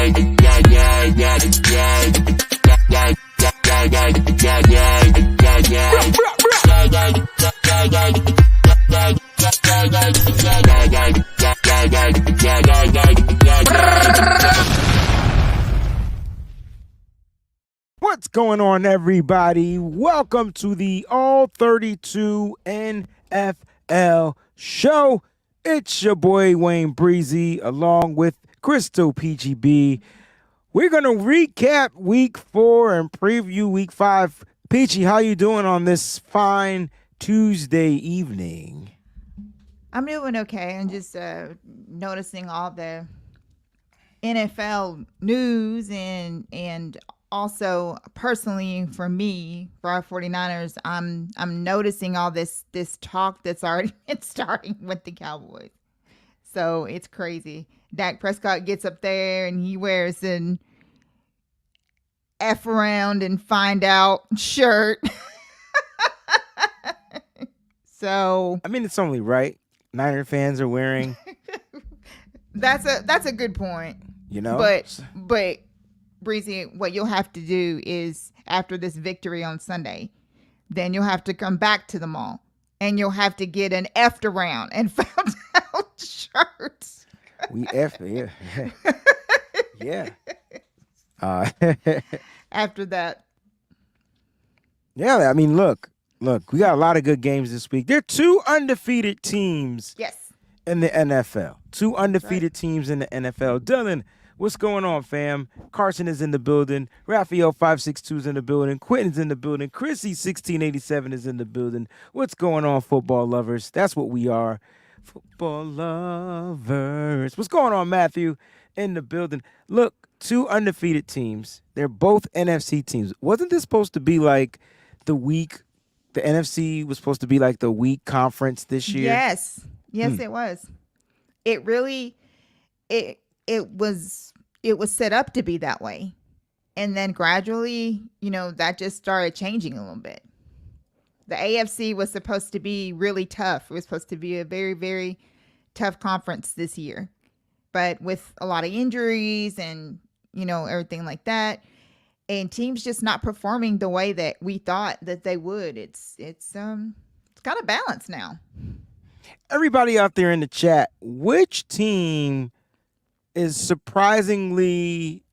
What's going on, everybody? Welcome to the All 32 NFL show. It's your boy Wayne Breezy along with Crystal Peachy B. We're going to recap week 4 and preview week 5. Peachy, how you doing on this fine Tuesday evening? I'm doing okay. I'm just noticing all the NFL news and also personally for me, for our 49ers, I'm noticing all this talk that's already been starting with the Cowboys. So it's crazy. Dak Prescott gets up there and he wears an F around and find out shirt. So I mean, it's only right. Niner fans are wearing. That's a good point. You know? But Breezy, what you'll have to do is after this victory on Sunday, then you'll have to come back to the mall and you'll have to get an F around and found out shirts. We F, yeah. Yeah. After that. Yeah, I mean, look, we got a lot of good games this week. There are 2 undefeated teams in the NFL. 2 undefeated teams in the NFL. Dylan, what's going on, fam? Carson is in the building. Raphael 562 is in the building. Quentin's in the building. Chrissy 1687 is in the building. What's going on, football lovers? That's what we are. Football lovers. What's going on, Matthew? In the building. Look, 2 undefeated teams. They're both NFC teams. Wasn't this supposed to be like the NFC was supposed to be like the weak conference this year? Yes, it was. It really, it was set up to be that way. And then gradually, that just started changing a little bit. The AFC was supposed to be really tough. It was supposed to be a very, very tough conference this year. But with a lot of injuries and, everything like that, and teams just not performing the way that we thought that they would, it's got a balance now. Everybody out there in the chat, which team is surprisingly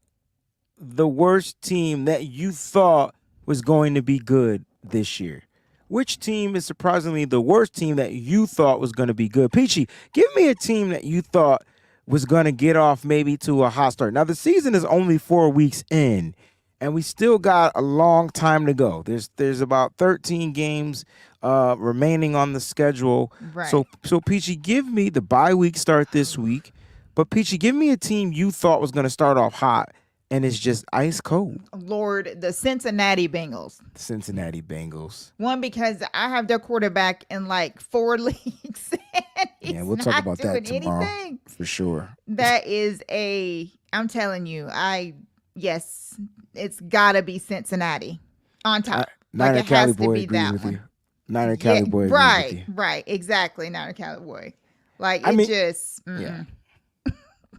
the worst team that you thought was going to be good this year? Which team is surprisingly the worst team that you thought was going to be good? Peachy, give me a team that you thought was going to get off maybe to a hot start. Now, the season is only 4 weeks in, and we still got a long time to go. There's about 13 games remaining on the schedule. Right. So Peachy, give me the bye week start this week. But Peachy, give me a team you thought was going to start off hot and it's just ice cold. Lord, the Cincinnati Bengals. Cincinnati Bengals. One, because I have their quarterback in like 4 leagues. Yeah, we'll talk about that tomorrow for sure. That is I'm telling you, it's got to be Cincinnati on top. Niner Cali boy agrees with you. Niner Cali boy agrees with you. Right, exactly. Niner Cali boy. Like, yeah.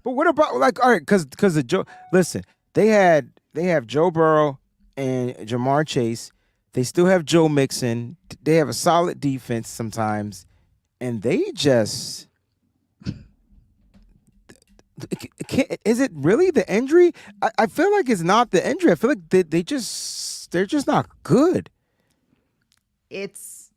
But what about, like, all right, because of Joe, listen, they have Joe Burrow and Jamar Chase. They still have Joe Mixon. They have a solid defense sometimes. And they just, is it really the injury? I feel like it's not the injury. I feel like they're just not good. It's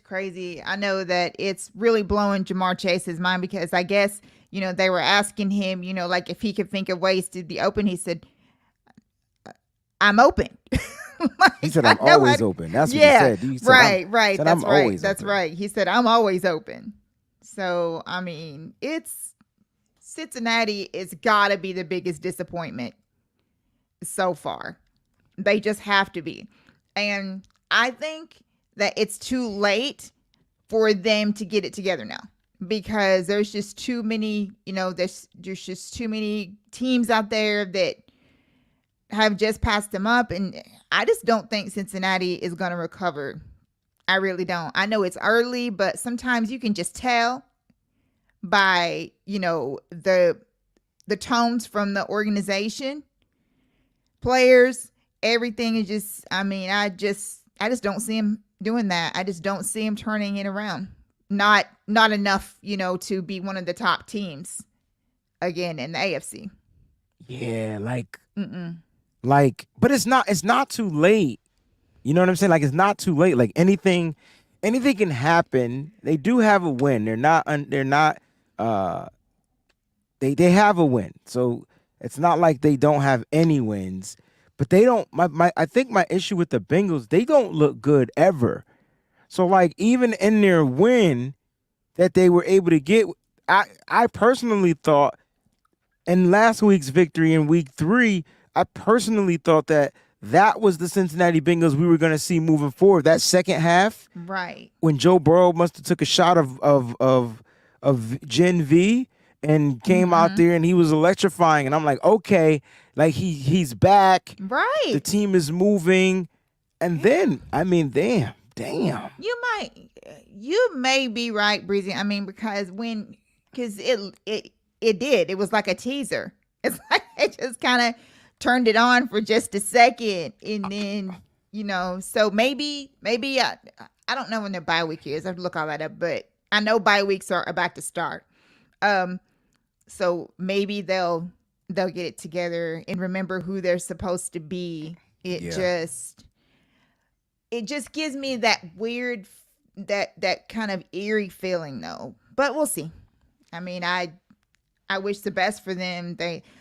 crazy. I know that it's really blowing Jamar Chase's mind because I guess, they were asking him, like if he could think of ways to be open. He said, I'm open. Like, he said, I'm always open. That's what he said. Right. That's That's right. He said, I'm always open. So, I mean, it's Cincinnati has got to be the biggest disappointment so far. They just have to be. And I think that it's too late for them to get it together now because there's just too many, there's just too many teams out there that have just passed them up. And I just don't think Cincinnati is going to recover. I really don't. I know it's early, but sometimes you can just tell by, the the tones from the organization, players, everything is just. I mean, I just don't see him doing that. I just don't see him turning it around. Not enough, to be one of the top teams again in the AFC. Yeah, but it's not too late. You know what I'm saying? Like, it's not too late. Like, anything can happen. They do have a win. They have a win. So it's not like they don't have any wins, but they don't. I think my issue with the Bengals, they don't look good ever. So, like, even in their win that they were able to get, I personally thought in last week's victory in week 3, I personally thought that was the Cincinnati Bengals we were going to see moving forward. That second half, right, when Joe Burrow must have took a shot of Gen V and came out there and he was electrifying, and I'm like, okay, like he's back. Right. The team is moving, and then I mean, damn. You may be right, Breezy. I mean, because it was like a teaser. It's like it just kind of turned it on for just a second, and then so maybe I don't know when their bye week is. I have to look all that up, but I know bye weeks are about to start. So maybe they'll get it together and remember who they're supposed to be. It just gives me that weird, that kind of eerie feeling, though. But we'll see. I mean, I wish the best for them.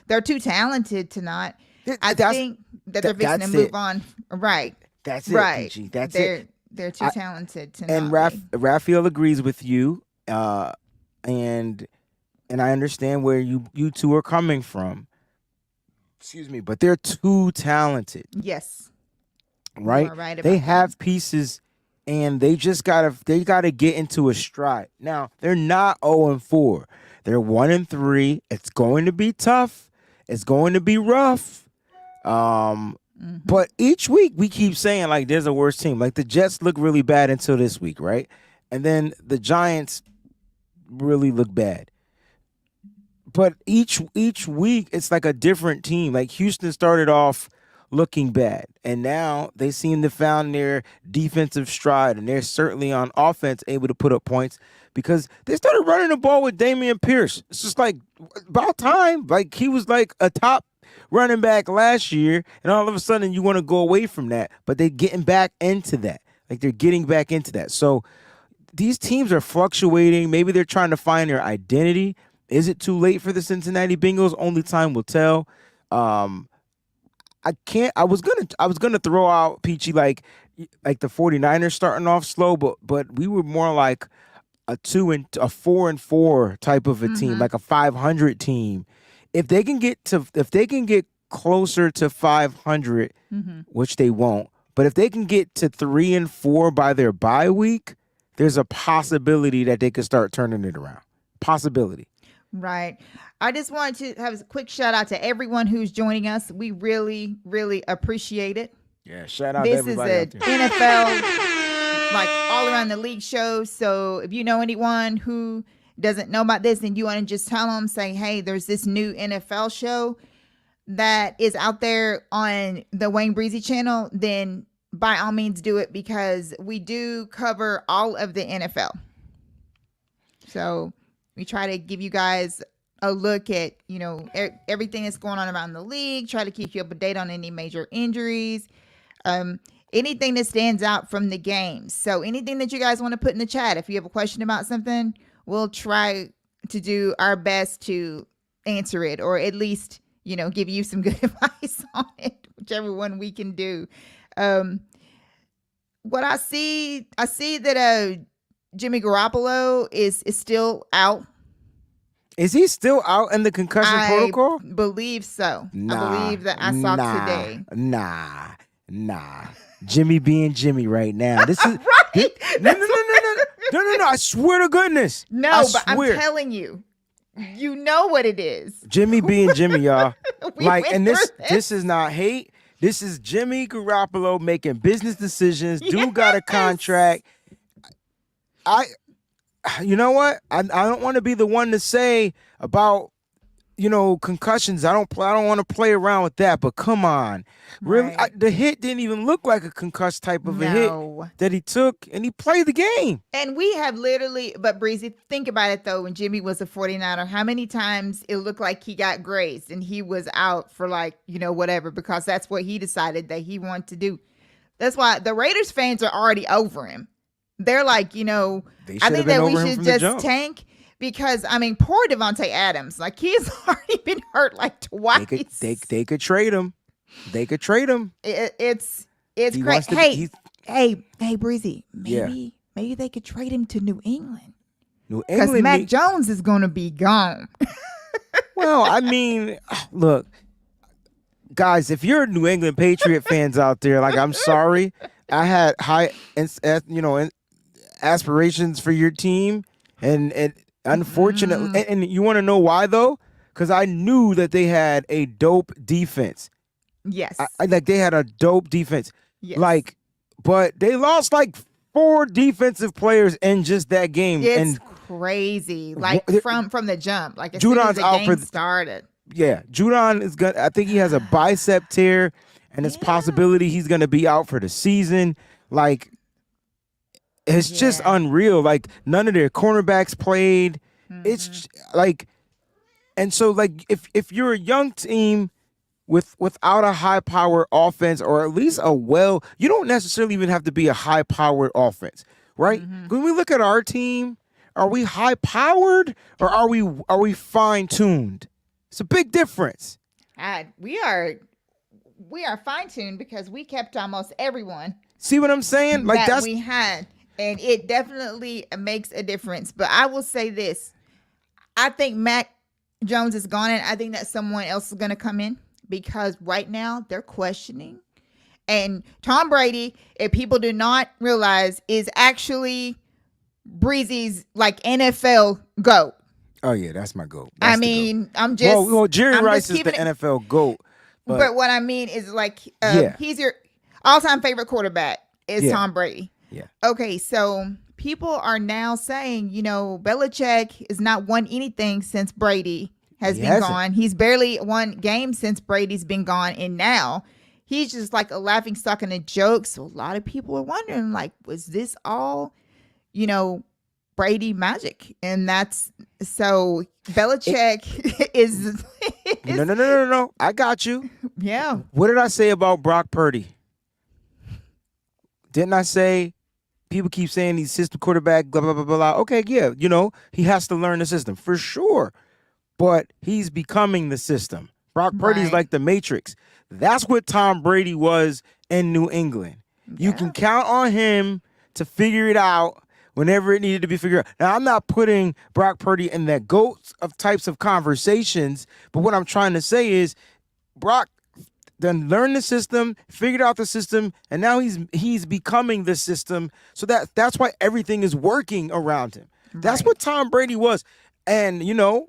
They're too talented to not. I think that they're fixing to move on. Right. That's it, right. Peachy. That's it. They're too talented to and not. And Raphael agrees with you, and I understand where you two are coming from. Excuse me, but they're too talented. Yes. Right? They have pieces, and they just gotta get into a stride. Now, they're not 0-4. They're 1-3. It's going to be tough. It's going to be rough. But each week we keep saying, like, there's a worse team. Like, the Jets look really bad until this week, right? And then the Giants really look bad. But each week it's like a different team. Like, Houston started off looking bad, and now they seem to found their defensive stride, and they're certainly on offense able to put up points because they started running the ball with Dameon Pierce. It's just like about time. Like, he was like a top running back last year, and all of a sudden you want to go away from that, but they're getting back into that. Like, they're getting back into that. So these teams are fluctuating. Maybe they're trying to find their identity. Is it too late for the Cincinnati Bengals? Only time will tell. I was gonna throw out Peachy like the 49ers starting off slow, but we were more like a 4-4 type of a team, like a 500 team. If they can get closer to 500, which they won't, but if they can get to 3-4 by their bye week, there's a possibility that they could start turning it around. Possibility. Right. I just wanted to have a quick shout out to everyone who's joining us. We really, really appreciate it. Yeah, shout out to everybody. This is an NFL, like, all around the league show. So if you know anyone who doesn't know about this and you want to just tell them, say, hey, there's this new NFL show that is out there on the Wayne Breezy channel, then by all means do it, because we do cover all of the NFL. So we try to give you guys a look at, everything that's going on around the league, try to keep you up to date on any major injuries, anything that stands out from the games. So anything that you guys want to put in the chat, if you have a question about something, we'll try to do our best to answer it, or at least, give you some good advice on it, whichever one we can do. What I see that Jimmy Garoppolo is still out. Is he still out in the concussion protocol? I believe so. I believe that I saw today. Nah. Jimmy being Jimmy right now. This is right. No. I swear to goodness. No, but I'm telling you. You know what it is. Jimmy being Jimmy, y'all. This is not hate. This is Jimmy Garoppolo making business decisions. Dude got a contract. You know what? I don't want to be the one to say about concussions. I don't want to play around with that. But come on, really, Right. the hit didn't even look like a concussed type of a hit No. that he took, and he played the game. And we have literally, but Breezy, think about it though. When Jimmy was a 49er, how many times it looked like he got grazed and he was out for whatever, because that's what he decided that he wanted to do. That's why the Raiders fans are already over him. They're like, I think that we should just tank. Because, poor Devontae Adams. Like, he's already been hurt like twice. They could trade him. They could trade him. It's crazy. Hey, Breezy. Maybe they could trade him to New England. Because Mac Jones is going to be gone. Well, look, guys, if you're New England Patriot fans out there, I'm sorry. I had high, aspirations for your team. And unfortunately, and you want to know why though? Because I knew that they had a dope defense. Yes, they had a dope defense. Yes. But they lost 4 defensive players in just that game. It's crazy. From the jump, as soon as the game started. Yeah, Judon is gonna. I think he has a bicep tear, and it's possibility he's gonna be out for the season. It's just unreal. None of their cornerbacks played. Mm-hmm. It's and so if you're a young team without a high powered offense, or at least you don't necessarily even have to be a high powered offense, right? Mm-hmm. When we look at our team, are we high powered or are we fine tuned? It's a big difference. We are fine tuned because we kept almost everyone. See what I'm saying? That's we had. And it definitely makes a difference. But I will say this. I think Mac Jones is gone, and I think that someone else is going to come in, because right now they're questioning. And Tom Brady, if people do not realize, is actually Breezy's NFL GOAT. Oh, yeah, that's my GOAT. I'm just... Well, Jerry Rice is the NFL GOAT. But what I mean is he's your all-time favorite quarterback is Tom Brady. Yeah. Okay, so people are now saying, Belichick has not won anything since Brady has been gone. He's barely won games since Brady's been gone, and now he's just a laughing stock and a joke. So a lot of people are wondering, was this all, Brady magic? And that's so Belichick is No. I got you. Yeah. What did I say about Brock Purdy? Didn't I say? People keep saying he's system quarterback, blah, blah, blah, blah. Okay, yeah, he has to learn the system for sure. But he's becoming the system. Brock Purdy's like the Matrix. That's what Tom Brady was in New England. Yeah. You can count on him to figure it out whenever it needed to be figured out. Now, I'm not putting Brock Purdy in that GOAT of types of conversations, but what I'm trying to say is Brock then learned the system, figured out the system, and now he's becoming the system. So that's why everything is working around him. Right. That's what Tom Brady was. And,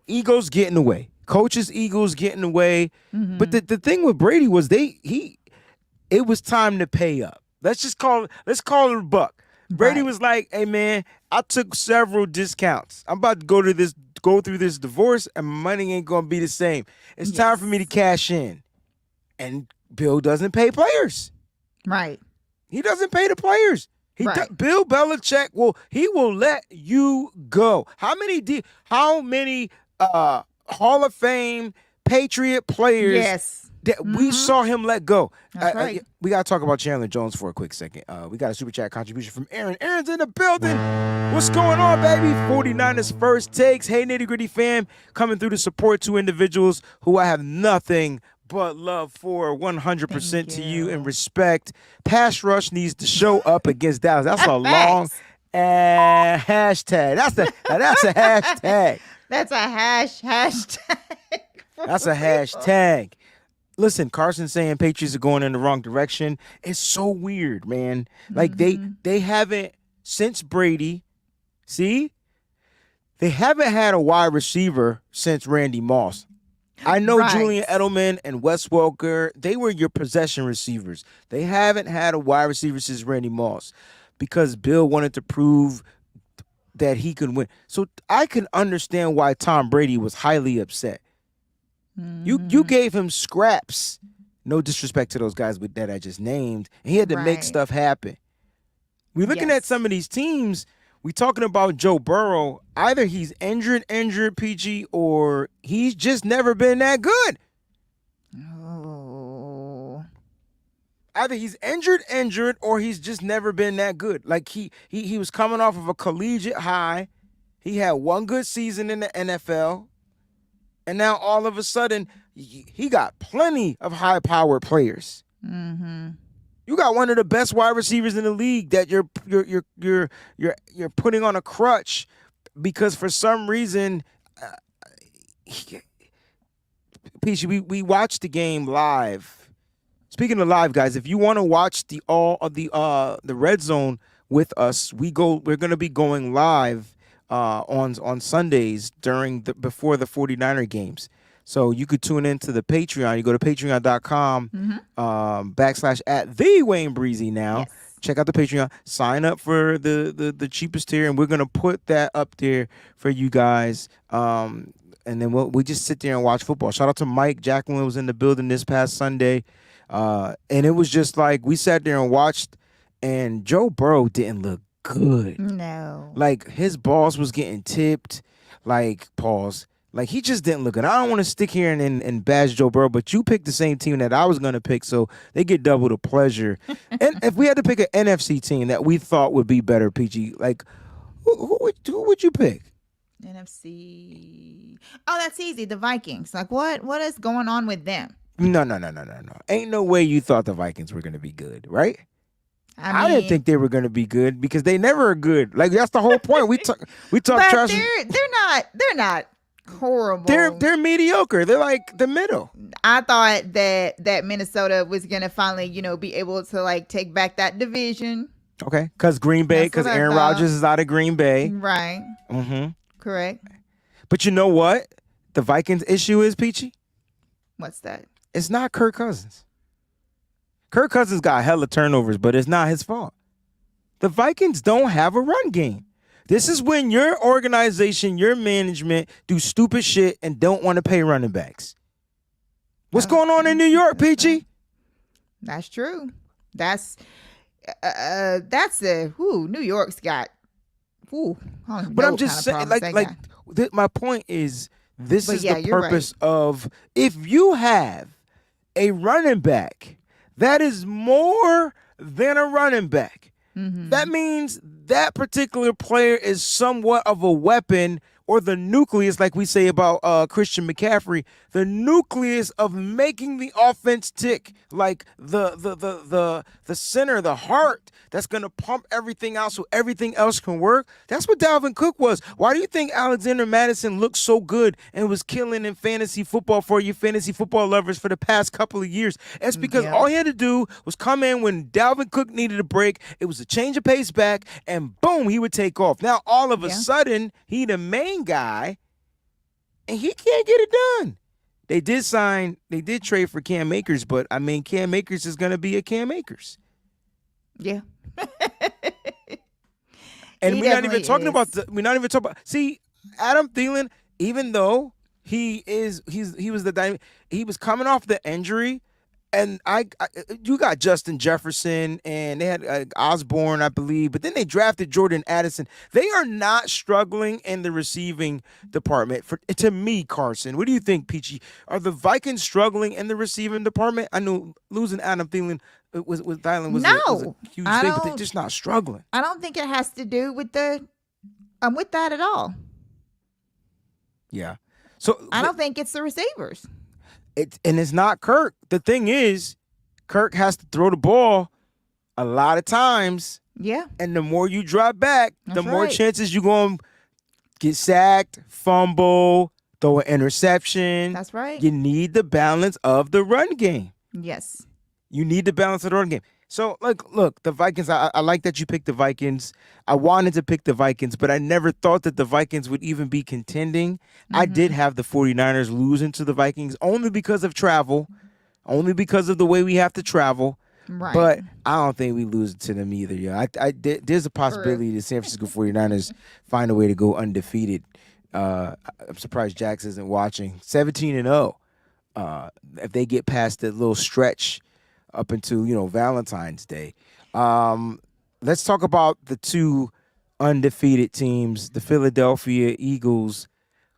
egos get in the way. Coaches' egos get in the way. Mm-hmm. But the thing with Brady was it was time to pay up. Let's call it a buck. Brady was like, hey man, I took several discounts. I'm about to go through this divorce, and my money ain't gonna be the same. It's time for me to cash in. And Bill doesn't pay players. Right. He doesn't pay the players. Bill Belichick will let you go. How many Hall of Fame Patriot players that we saw him let go? Right. We got to talk about Chandler Jones for a quick second. We got a super chat contribution from Aaron. Aaron's in the building. What's going on, baby? 49ers First Takes. Hey, Nitty Gritty fam. Coming through to support 2 individuals who I have nothing but love for. 100% to you and respect. Pass rush needs to show up against Dallas. That's a long hashtag. That's a hashtag. That's a hashtag. That's a hashtag. Listen, Carson saying Patriots are going in the wrong direction. It's so weird, man. They haven't, since Brady, they haven't had a wide receiver since Randy Moss. I know Julian Edelman and Wes Welker, they were your possession receivers. They haven't had a wide receiver since Randy Moss because Bill wanted to prove that he could win. So I can understand why Tom Brady was highly upset. You gave him scraps. No disrespect to those guys that I just named. And he had to make stuff happen. We're looking at some of these teams. We talking about Joe Burrow. Either he's injured, Peachy, or he's just never been that good. Oh. Either he's injured, or he's just never been that good. Like he was coming off of a collegiate high. He had one good season in the NFL. And now all of a sudden, he got plenty of high-powered players. Mm-hmm. You got one of the best wide receivers in the league that you're putting on a crutch because for some reason, Peachy, we watched the game live. Speaking of live, guys, if you want to watch the Red Zone with us, we're going to be going live on Sundays before the 49er games. So you could tune into the Patreon. You go to patreon.com /@TheWayneBreezy now. Yes. Check out the Patreon. Sign up for the cheapest tier, and we're going to put that up there for you guys. And then we just sit there and watch football. Shout out to Mike. Jacqueline was in the building this past Sunday. And it was just like we sat there and watched, and Joe Burrow didn't look good. No. Like his balls was getting tipped. Like, pause. Like, he just didn't look good. I don't want to stick here and bash Joe Burrow, but you picked the same team that I was going to pick, so they get double the pleasure. And if we had to pick an NFC team that we thought would be better, PG, like, who would you pick? NFC. Oh, that's easy. The Vikings. Like, what is going on with them? No. Ain't no way you thought the Vikings were going to be good, right? I didn't think they were going to be good because they never are good. Like, that's the whole point. We talk trash. They're not horrible. They're mediocre. They're like the middle. I thought that Minnesota was gonna finally, be able to like take back that division. Okay, because Green Bay, because Aaron Rodgers is out of Green Bay. Right. Mm-hmm. Correct. But you know what? The Vikings' issue is, Peachy? What's that? It's not Kirk Cousins. Kirk Cousins got hella turnovers, but it's not his fault. The Vikings don't have a run game. This is when your organization, your management do stupid shit and don't want to pay running backs. What's going on in New York, Peachy? That's true. That's New York's got. But I'm just saying, my point is, this is the purpose of, if you have a running back that is more than a running back, that means that particular player is somewhat of a weapon, or the nucleus, like we say about Christian McCaffrey, the nucleus of making the offense tick, like the center, the heart that's going to pump everything out so everything else can work. That's what Dalvin Cook was. Why do you think Alexander Madison looked so good and was killing in fantasy football for you fantasy football lovers for the past couple of years? It's because all he had to do was come in when Dalvin Cook needed a break. It was a change of pace back, and boom, he would take off. Now, all of a sudden, he the main guy, and he can't get it done. They did trade for Cam Akers, but I mean, Cam Akers is going to be a Cam Akers. Yeah. And we're not even talking about see, Adam Thielen, even though he was he was coming off the injury, and you got Justin Jefferson, and they had Osborne, I believe, but then they drafted Jordan Addison. They are not struggling in the receiving department. To me, Carson, what do you think, Peachy? Are the Vikings struggling in the receiving department? I know losing Adam Thielen was a huge thing, but they're just not struggling. I don't think it has to do with that at all. Yeah. So I don't think it's the receivers. It's not Kirk. The thing is, Kirk has to throw the ball a lot of times. Yeah. And the more you drop back, the more chances you're going to get sacked, fumble, throw an interception. That's right. You need the balance of the run game. Yes. You need the balance of the run game. So, look, the Vikings, I like that you picked the Vikings. I wanted to pick the Vikings, but I never thought that the Vikings would even be contending. I did have the 49ers losing to the Vikings only because of travel, only because of the way we have to travel. Right. But I don't think we lose to them either. Yeah, there's a possibility the San Francisco 49ers find a way to go undefeated. I'm surprised Jax isn't watching. 17-0. if they get past the little stretch up into Valentine's Day. Let's talk about the two undefeated teams, the Philadelphia Eagles,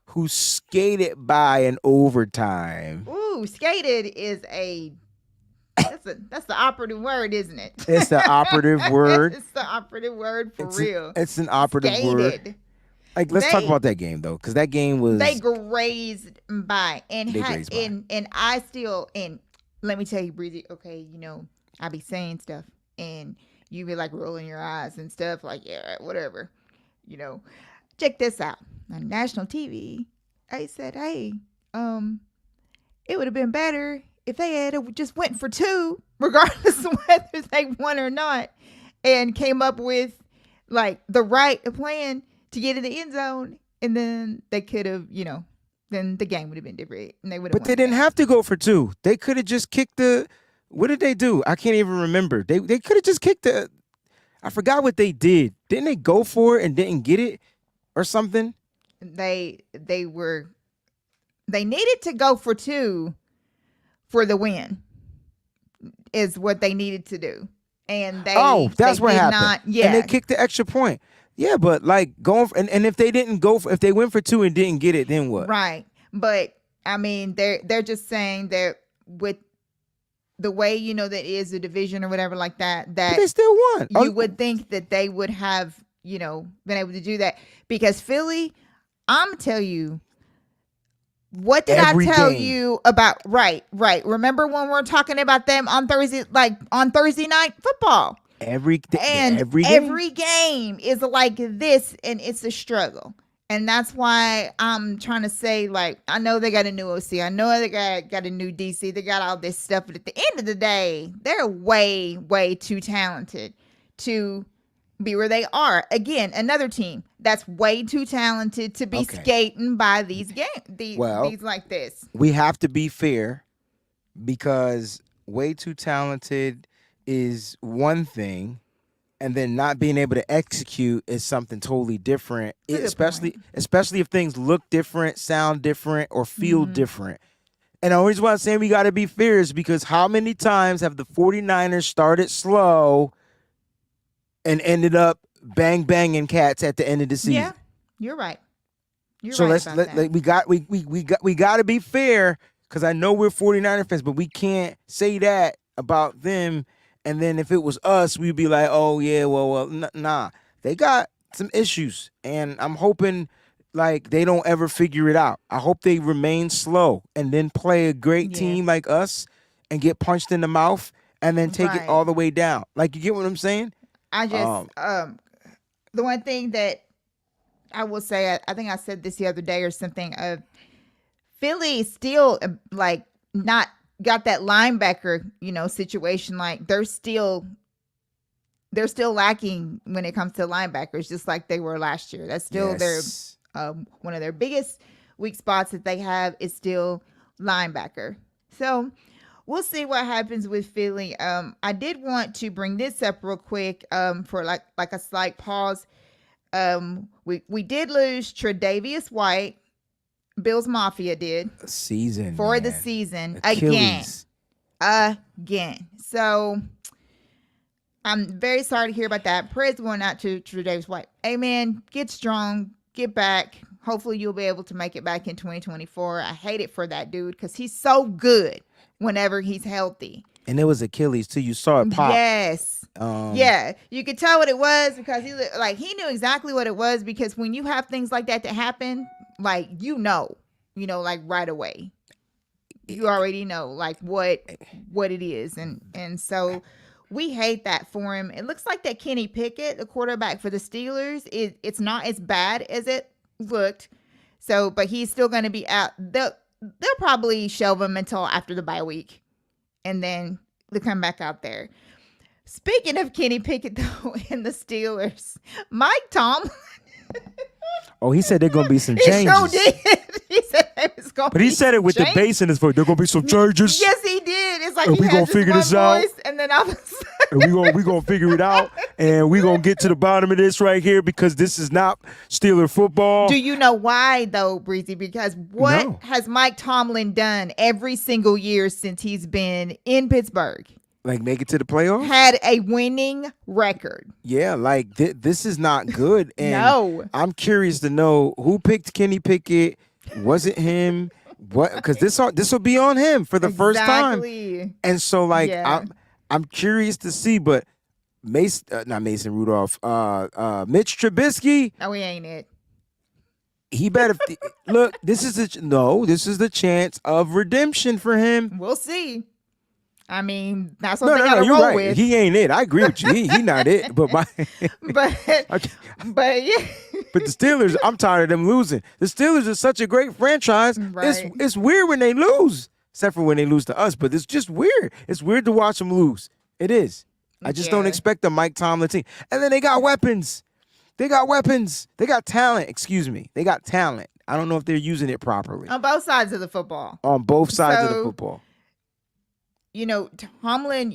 who skated by in overtime. Ooh, skated is that's the operative word, isn't it? It's the operative word. It's the operative word for real. It's an operative word. Like, let's talk about that game though, because that game was they grazed by and I still let me tell you, Breezy. Okay, I be saying stuff and you be like rolling your eyes and stuff like yeah, whatever. Check this out on national TV. I said, hey, it would have been better if they had just went for two, regardless of whether they won or not, and came up with like the right plan to get in the end zone, and then they could have, then the game would have been different, and they would have. But they didn't have to go for two. They could have just kicked the. What did they do? I can't even remember. They could have just kicked the. I forgot what they did. Didn't they go for it and didn't get it, or something? They needed to go for two for the win, is what they needed to do, and that's what happened. And they kicked the extra point. Yeah, but like going for, and if they didn't go for, if they went for two and didn't get it, then what? Right, but I mean they're just saying that with the way that is a division or whatever like that but they still won. You would think that they would have been able to do that, because Philly, I'm tell you. What did I tell you about? Right. Remember when we were talking about them on Thursday, like on Thursday night football? Every game is like this, and it's a struggle. And that's why I'm trying to say, like, I know they got a new OC. I know they got a new DC. They got all this stuff. But at the end of the day, they're way, way too talented to be where they are. Again, another team that's way too talented to be skating by these games. These like this. We have to be fair, because way too talented is one thing, and then not being able to execute is something totally different. Especially if things look different, sound different, or feel different. And the reason why I'm saying we got to be fair is because how many times have the 49ers started slow and ended up banging cats at the end of the season? Yeah, you're right. We got to be fair, because I know we're 49er fans, but we can't say that about them. And then if it was us, we'd be like, oh yeah, nah. They got some issues, and I'm hoping like they don't ever figure it out. I hope they remain slow and then play a great team like us and get punched in the mouth and then take it all the way down. Like, you get what I'm saying? I just the one thing that I will say, I think I said this the other day or something, Philly still like not got that linebacker, situation. Like they're still lacking when it comes to linebackers, just like they were last year. That's still their one of their biggest weak spots that they have is still linebacker. So we'll see what happens with Philly. I did want to bring this up real quick for like a slight pause. We did lose Tre'Davious White. Bills Mafia did. The season. Again. So I'm very sorry to hear about that. Prayers going out to Tre'Davious White. Hey man, get strong, get back. Hopefully you'll be able to make it back in 2024. I hate it for that dude because he's so good whenever he's healthy. And it was Achilles too. You saw it pop. Yes. Yeah, you could tell what it was because he knew exactly what it was, because when you have things like that to happen, like like right away, you already know like what it is, and so we hate that for him. It looks like that Kenny Pickett, the quarterback for the Steelers, it's not as bad as it looked. So, but he's still going to be out. They'll probably shelve him until after the bye week, and then they'll come back out there. Speaking of Kenny Pickett, though, and the Steelers, Mike Tomlin. Oh, he said there's going to be some changes. He sure did. He said it was going to be But he said it with changes. The bass in his voice. There's going to be some changes. Yes, he did. It's like and he we has gonna figure this this out. voice, and then all of a sudden. And we gonna figure it out. and we're going to get to the bottom of this right here because this is not Steeler football. Do you know why, though, Breezy? Because what has Mike Tomlin done every single year since he's been in Pittsburgh? Like make it to the playoffs? Had a winning record. Yeah, like this is not good. And no. I'm curious to know who picked Kenny Pickett. Was it him? What? Because this will be on him for the first time. And so like I'm curious to see, but not Mason Rudolph, Mitch Trubisky. Oh, he ain't it. He better look. This is the chance of redemption for him. We'll see. I mean, that's what they got to roll right. with. He ain't it. I agree with you. He not it. But yeah. But the Steelers, I'm tired of them losing. The Steelers are such a great franchise. Right. It's weird when they lose, except for when they lose to us. But it's just weird. It's weird to watch them lose. It is. I just don't expect the Mike Tomlin team. And then they got weapons. They got weapons. They got talent. Excuse me. They got talent. I don't know if they're using it properly. On both sides of the football. On both sides of the football. You know, Tomlin,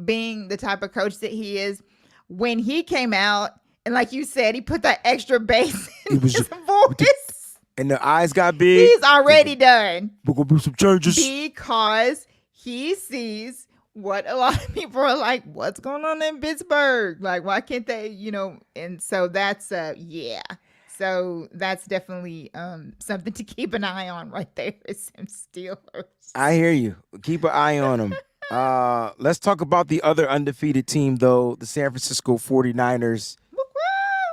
being the type of coach that he is, when he came out, and like you said, he put that extra bass in his voice. And the eyes got big. He's already done. We're going to do some changes. Because he sees what a lot of people are like, what's going on in Pittsburgh? Like, why can't they, And so that's, So that's definitely something to keep an eye on right there is some Steelers. I hear you. Keep an eye on them. Let's talk about the other undefeated team, though, the San Francisco 49ers,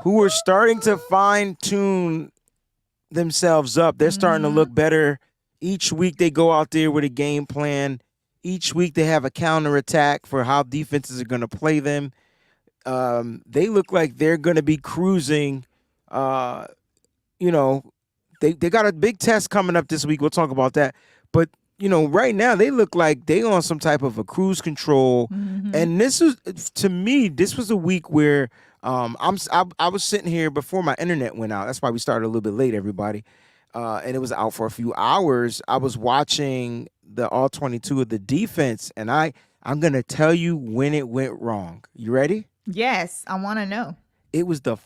who are starting to fine-tune themselves up. They're starting to look better. Each week they go out there with a game plan. Each week they have a counterattack for how defenses are going to play them. They look like they're going to be cruising. They got a big test coming up this week. We'll talk about that. But, right now they look like they on some type of a cruise control. Mm-hmm. And this was a week where I was sitting here before my internet went out. That's why we started a little bit late, everybody. And it was out for a few hours. I was watching the all 22 of the defense, and I'm going to tell you when it went wrong. You ready? Yes, I want to know. It was the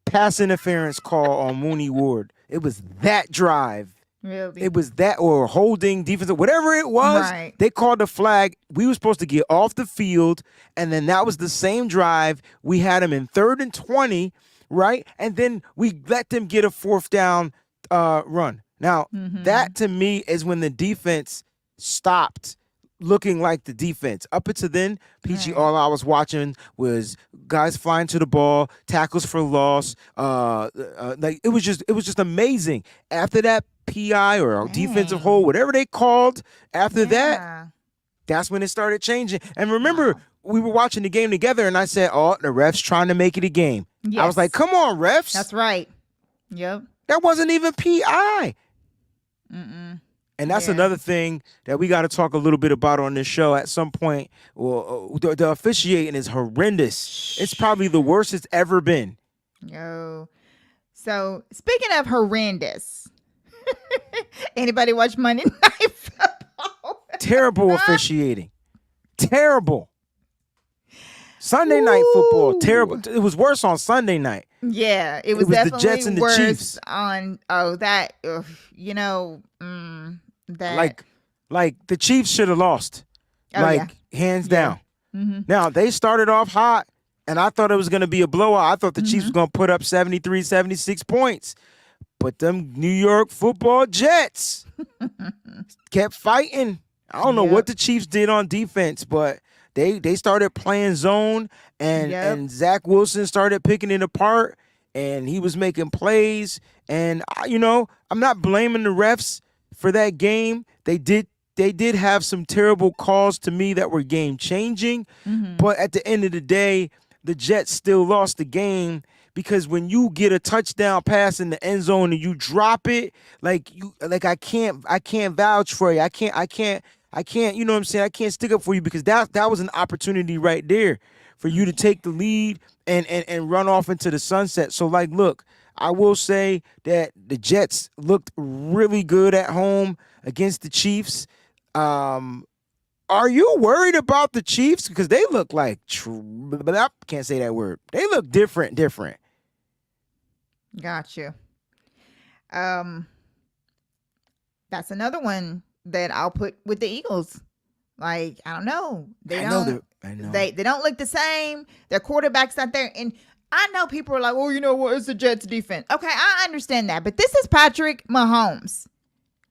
pass interference call on Mooney Ward. It was that drive. Really? It was that or holding defensive, whatever it was. Right. They called the flag. We were supposed to get off the field, and then that was the same drive. We had them in 3rd and 20, right? And then we let them get a 4th down run. Now, that to me is when the defense stopped looking like the defense. Up until then, Peachy, all I was watching was guys flying to the ball, tackles for loss. It was just amazing. After that PI or defensive hold, whatever they called, after that, that's when it started changing. And remember, we were watching the game together, and I said, "Oh, the refs trying to make it a game." Yes. I was like, "Come on, refs!" That's right. Yep. That wasn't even PI. And that's another thing that we got to talk a little bit about on this show at some point. Well, the officiating is horrendous. It's probably the worst it's ever been. Yo. So, speaking of horrendous, anybody watch Monday Night Football? Terrible officiating. Terrible. Sunday night football, terrible. It was worse on Sunday night. Yeah, it was definitely the Jets and the worse Chiefs. On that like the Chiefs should have lost. Hands down. Mm-hmm. Now, they started off hot, and I thought it was going to be a blowout. I thought the Chiefs were going to put up 73, 76 points. But them New York football Jets kept fighting. I don't know what the Chiefs did on defense, but they started playing zone, and Zach Wilson started picking it apart, and he was making plays. And, I'm not blaming the refs for that game. They did have some terrible calls to me that were game-changing. But at the end of the day, the Jets still lost the game because when you get a touchdown pass in the end zone and you drop it, I can't vouch for you. I can't, you know what I'm saying? I can't stick up for you because that was an opportunity right there for you to take the lead and run off into the sunset. So, look, I will say that the Jets looked really good at home against the Chiefs. Are you worried about the Chiefs? Because they look like, but I can't say that word. They look different. Got you. That's another one that I'll put with the Eagles. Like, I don't know. They don't look the same. Their quarterback's not there. And I know people are like, well, you know what? It's the Jets defense. Okay, I understand that. But this is Patrick Mahomes.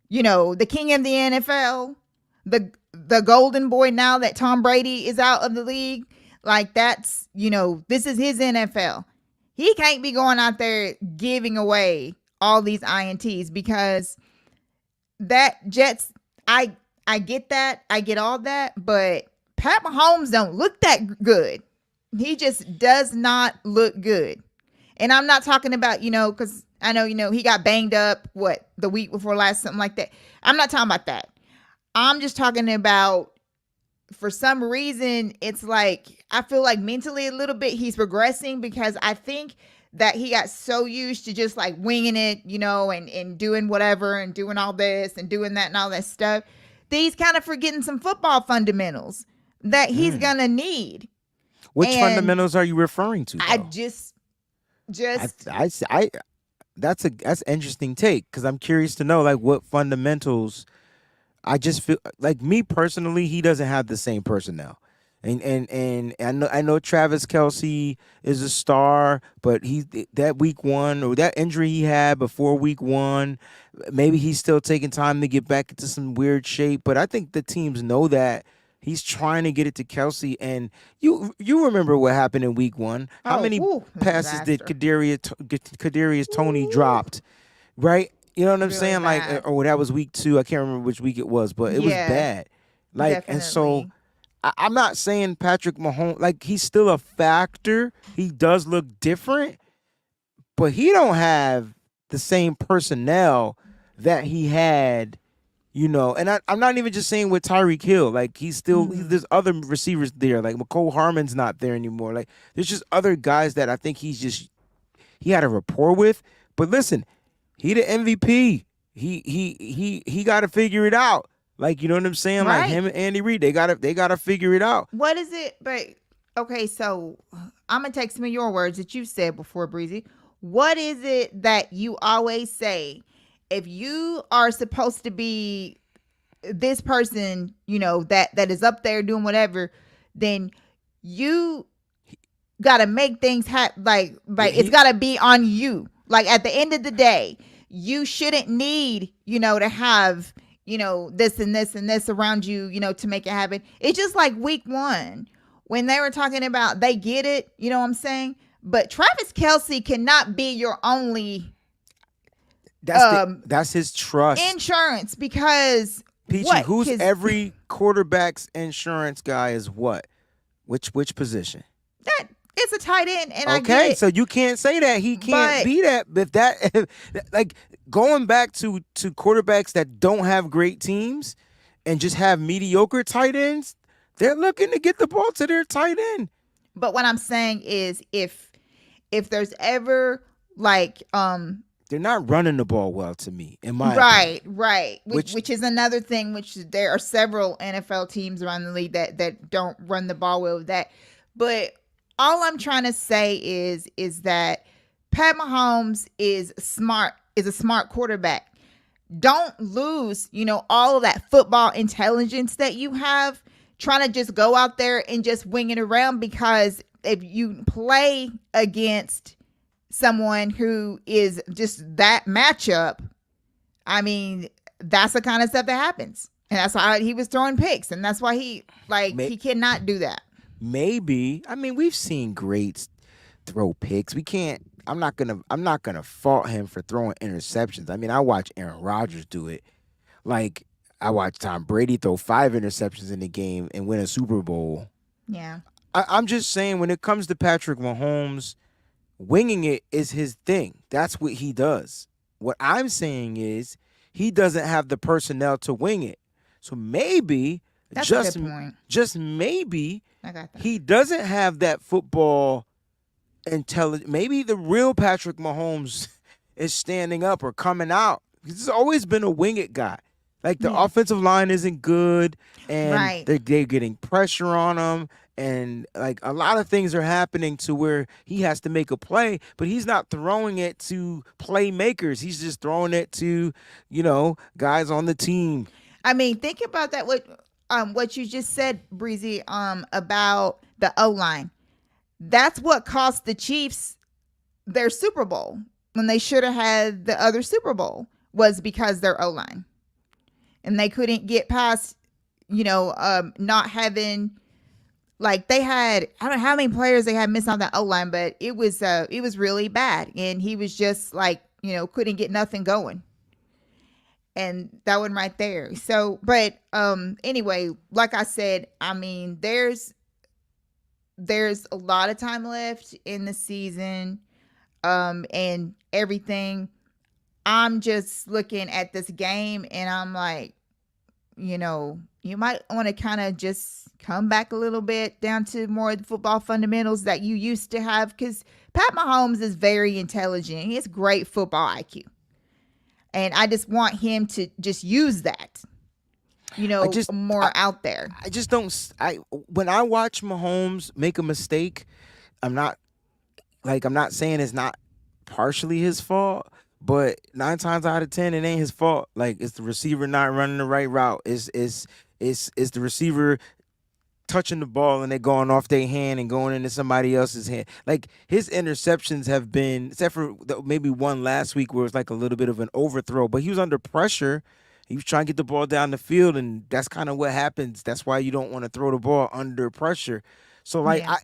You know, the king of the NFL. The golden boy now that Tom Brady is out of the league. Like, that's, you know, this is his NFL. He can't be going out there giving away all these INTs because that Jets, I get that. I get all that. But Pat Mahomes don't look that good. He just does not look good. And I'm not talking about, you know, because I know, you know, he got banged up, the week before last, something like that. I'm not talking about that. I'm just talking about, for some reason, it's like, I feel like mentally a little bit he's regressing because I think that he got so used to just like winging it, you know, and doing whatever and doing all this and doing that and all that stuff. That he's kind of forgetting some football fundamentals that he's going to need. Which fundamentals are you referring to? Though? That's an interesting take because I'm curious to know like what fundamentals. I just feel like me personally, he doesn't have the same personnel. And I know Travis Kelce is a star, but that week one or that injury he had before week one, maybe he's still taking time to get back into some weird shape. But I think the teams know that he's trying to get it to Kelce. And you remember what happened in week one? How many passes did Kadarius Toney dropped, right? You know what I'm saying? Bad. Like, or that was week 2. I can't remember which week it was, but it was bad. Like, definitely. And so I'm not saying Patrick Mahomes, like, he's still a factor. He does look different, but he don't have the same personnel that he had, you know. And I'm not even just saying with Tyreek Hill. Like, he's still, there's other receivers there. Like, McCole Harmon's not there anymore. Like, there's just other guys that I think he had a rapport with. But listen, he the MVP. He got to figure it out. Like, you know what I'm saying? Right. Like him and Andy Reid, they gotta figure it out. What is it? But okay, so I'm gonna take some of your words that you said before, Breezy. What is it that you always say if you are supposed to be this person, you know, that is up there doing whatever, then you gotta make things happen. Like it's gotta be on you. Like at the end of the day, you shouldn't need, you know, to have, you know, this and this and this around you, you know, to make it happen. It's just like week 1 when they were talking about they get it, you know what I'm saying? But Travis Kelce cannot be your only that's his trust insurance because Peachy, who's every quarterback's insurance guy is what? Which position? That it's a tight end, and okay, I get it. So you can't say that he can't be that. If like going back to quarterbacks that don't have great teams and just have mediocre tight ends, they're looking to get the ball to their tight end. But what I'm saying is, if there's ever like they're not running the ball well to me, in my opinion. Right. Which is another thing. Which there are several NFL teams around the league that don't run the ball well with that, but. All I'm trying to say is that Pat Mahomes is a smart quarterback. Don't lose, you know, all of that football intelligence that you have trying to just go out there and just wing it around, because if you play against someone who is just that matchup, I mean, that's the kind of stuff that happens. And that's why he was throwing picks, and that's why he cannot do that. Maybe. I mean, we've seen greats throw picks. I'm not gonna fault him for throwing interceptions. I mean, I watch Aaron Rodgers do it. Like, I watched Tom Brady throw 5 interceptions in the game and win a Super Bowl. Yeah. I'm just saying, when it comes to Patrick Mahomes, winging it is his thing. That's what he does. What I'm saying is he doesn't have the personnel to wing it. So maybe, that's a good point. Just maybe, I got that. He doesn't have that football intelligence. Maybe the real Patrick Mahomes is standing up or coming out. He's always been a wing it guy. Like the Yeah. offensive line isn't good, and Right. they're getting pressure on him, and like a lot of things are happening to where he has to make a play, but he's not throwing it to playmakers. He's just throwing it to, guys on the team. I mean, think about that. What you just said, Breezy, about the O line. That's what cost the Chiefs their Super Bowl when they should have had the other Super Bowl, was because their O line, and they couldn't get past, not having, like, they had, I don't know how many players they had missing on that O line, but it was really bad, and he was just like, couldn't get nothing going. And that one right there. So, but anyway, like I said, I mean, there's a lot of time left in the season, and everything. I'm just looking at this game and I'm like, you might want to kind of just come back a little bit down to more of the football fundamentals that you used to have, because Pat Mahomes is very intelligent. He has great football IQ. And I just want him to just use that, more out there. I just don't. When I watch Mahomes make a mistake, I'm not saying it's not partially his fault, but 9 times out of 10 it ain't his fault. Like, it's the receiver not running the right route. It's the receiver touching the ball and they're going off their hand and going into somebody else's hand. Like, his interceptions have been, except for maybe one last week where it was like a little bit of an overthrow, but he was under pressure. He was trying to get the ball down the field, and that's kind of what happens. That's why you don't want to throw the ball under pressure. So, like, Yeah.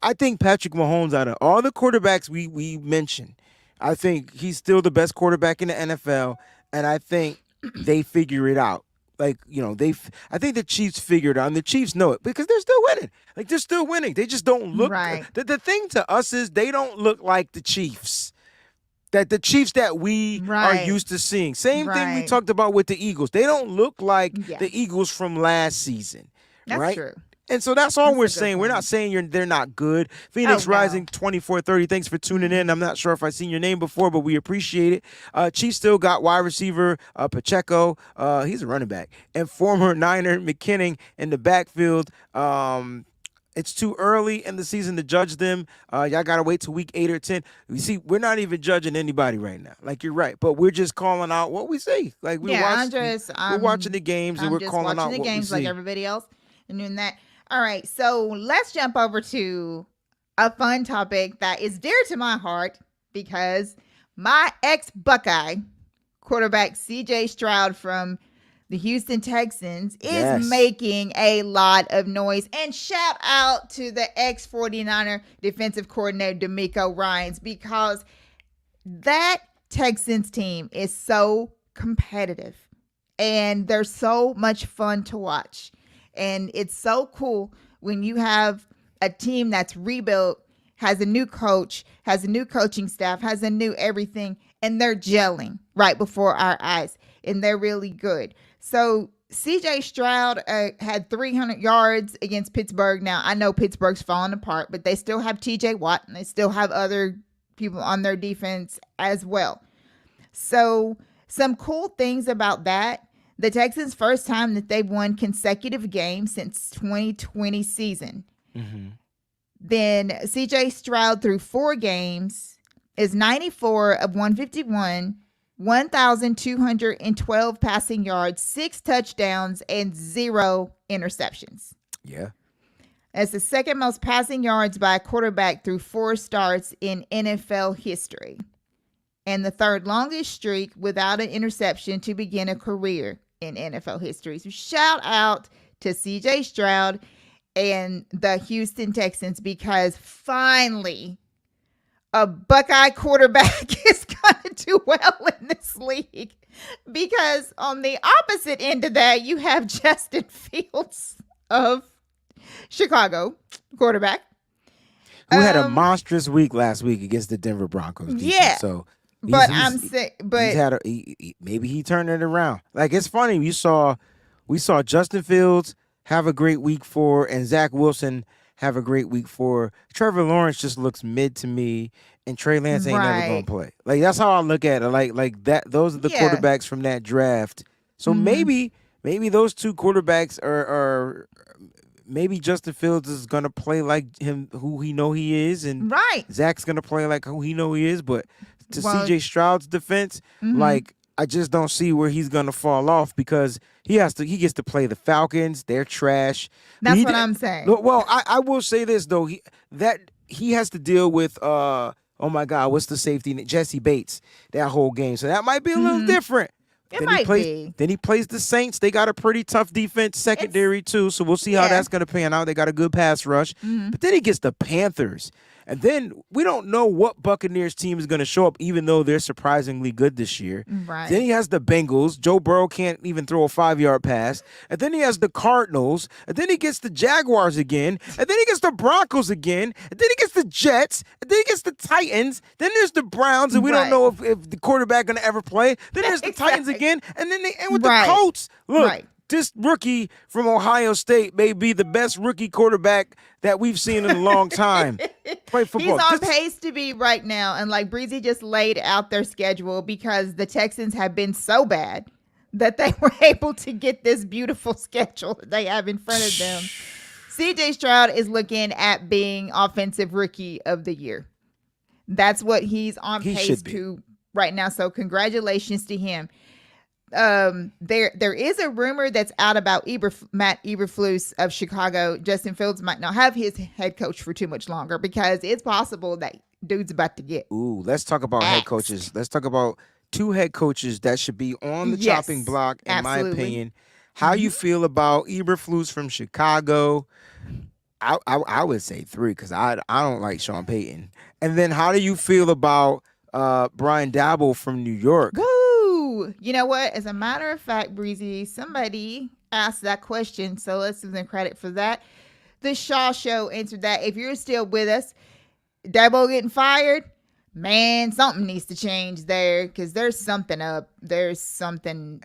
I think Patrick Mahomes, out of all the quarterbacks we mentioned, I think he's still the best quarterback in the NFL, and I think they figure it out. Like, I think the Chiefs figured out, and the Chiefs know it because they're still winning. Like, they're still winning. They just don't look. Right. The thing to us is they don't look like the Chiefs. That the Chiefs that we are used to seeing. Same thing we talked about with the Eagles. They don't look like the Eagles from last season. That's right? true. And so that's all we're a good saying. We're point. not saying they're not good. Phoenix Oh, no. Rising 2430. Thanks for tuning in. I'm not sure if I've seen your name before, but we appreciate it. Chiefs still got wide receiver Pacheco. He's a running back. And former Niner McKinnon in the backfield. It's too early in the season to judge them. Y'all got to wait till week 8 or 10. You see, we're not even judging anybody right now. Like, you're right. But we're just calling out what we see. Like, we're watching the games, and we're calling out what we see. I'm just watching the games like everybody else and doing that. All right, so let's jump over to a fun topic that is dear to my heart, because my ex-Buckeye quarterback CJ Stroud from the Houston Texans is making a lot of noise. And shout out to the ex-49er defensive coordinator D'Amico Ryans, because that Texans team is so competitive and they're so much fun to watch. And it's so cool when you have a team that's rebuilt, has a new coach, has a new coaching staff, has a new everything, and they're gelling right before our eyes, and they're really good. So CJ Stroud had 300 yards against Pittsburgh. Now, I know Pittsburgh's falling apart, but they still have TJ Watt, and they still have other people on their defense as well. So some cool things about that. The Texans' first time that they've won consecutive games since 2020 season. Mm-hmm. Then CJ Stroud through 4 games is 94 of 151, 1,212 passing yards, 6 touchdowns, and 0 interceptions. Yeah. That's the second most passing yards by a quarterback through 4 starts in NFL history, and the third longest streak without an interception to begin a career in NFL history. So shout out to CJ Stroud and the Houston Texans, because finally a Buckeye quarterback is going to do well in this league. Because on the opposite end of that, you have Justin Fields of Chicago, quarterback, who had a monstrous week last week against the Denver Broncos defense. Yeah. So but I'm sick. But maybe he turned it around. Like, it's funny. We saw Justin Fields have a great week 4, and Zach Wilson have a great week 4. Trevor Lawrence just looks mid to me, and Trey Lance ain't never gonna play. Like, that's how I look at it. Like that. Those are the quarterbacks from that draft So maybe those two quarterbacks are maybe Justin Fields is gonna play like him, who he know he is, and Zach's gonna play like who he know he is. But to CJ Stroud's defense, like I just don't see where he's gonna fall off because he gets to play the Falcons. They're trash. That's what I'm saying. Well, I will say this though, he has to deal with oh my God, what's the safety? Jesse Bates that whole game. So that might be a little different. Then he plays the Saints. They got a pretty tough defense secondary too. So we'll see how that's going to pan out. They got a good pass rush. But then he gets the Panthers. And then we don't know what Buccaneers team is going to show up, even though they're surprisingly good this year. Right. Then he has the Bengals. Joe Burrow can't even throw a 5-yard pass. And then he has the Cardinals. And then he gets the Jaguars again. And then he gets the Broncos again. And then he gets the Jets. And then he gets the Titans. Then there's the Browns, and we don't know if the quarterback going to ever play. Then there's the Titans again. And then they end with the Colts. Look. This rookie from Ohio State may be the best rookie quarterback that we've seen in a long time. Play football. He's on pace to be right now. And like Breezy just laid out their schedule because the Texans have been so bad that they were able to get this beautiful schedule that they have in front of them. CJ Stroud is looking at being offensive rookie of the year. That's what he's on pace to right now. So congratulations to him. There is a rumor that's out about Matt Eberflus of Chicago. Justin Fields might not have his head coach for too much longer because it's possible that dude's about to get. Ooh, let's talk about head coaches. Let's talk about two head coaches that should be on the chopping block, in my opinion. How you feel about Eberflus from Chicago? I would say 3 because I don't like Sean Payton. And then how do you feel about Brian Daboll from New York? Woo! You know what? As a matter of fact, Breezy, somebody asked that question, so let's give them credit for that. The Shaw Show answered that. If you're still with us, Daboll getting fired, man, something needs to change there because there's something up. There's something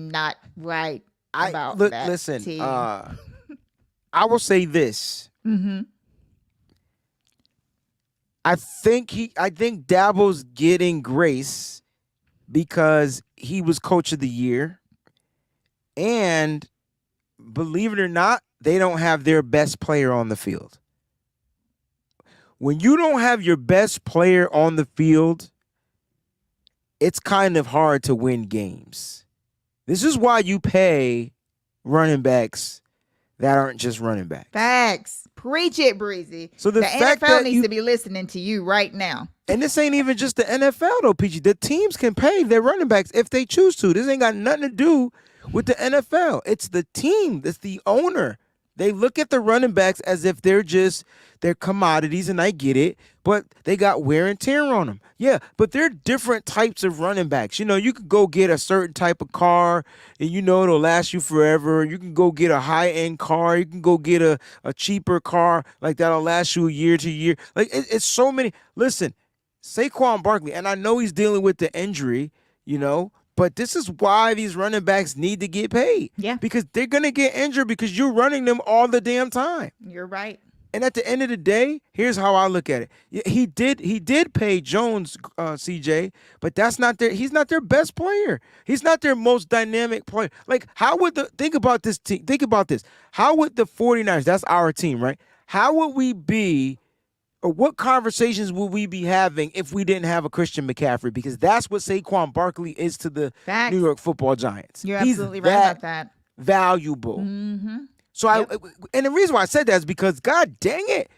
not right about that listen, team. I will say this. I think Daboll's getting grace because he was coach of the year, and believe it or not, they don't have their best player on the field. When you don't have your best player on the field, it's kind of hard to win games. This is why you pay running backs that aren't just running backs. Facts. Preach it, Breezy. So the fact NFL that needs to be listening to you right now. And this ain't even just the NFL, though, Peachy. The teams can pay their running backs if they choose to. This ain't got nothing to do with the NFL. It's the team. It's the owner. They look at the running backs as if they're commodities, and I get it, but they got wear and tear on them. Yeah, but they're different types of running backs. You know, you could go get a certain type of car, and you know it'll last you forever. You can go get a high-end car. You can go get a cheaper car, like that'll last you year to year. Like, it's so many. Listen, Saquon Barkley, and I know he's dealing with the injury, you know, but this is why these running backs need to get paid. Yeah. Because they're going to get injured because you're running them all the damn time. You're right. And at the end of the day, here's how I look at it. He did pay Jones, CJ, but he's not their best player. He's not their most dynamic player. Like, think about this team. Think about this. How would the 49ers, that's our team, right? How would we be, or what conversations would we be having if we didn't have a Christian McCaffrey? Because that's what Saquon Barkley is to the New York Football Giants. You're absolutely right about that. Valuable. Mm-hmm. So and the reason why I said that is because, God dang it,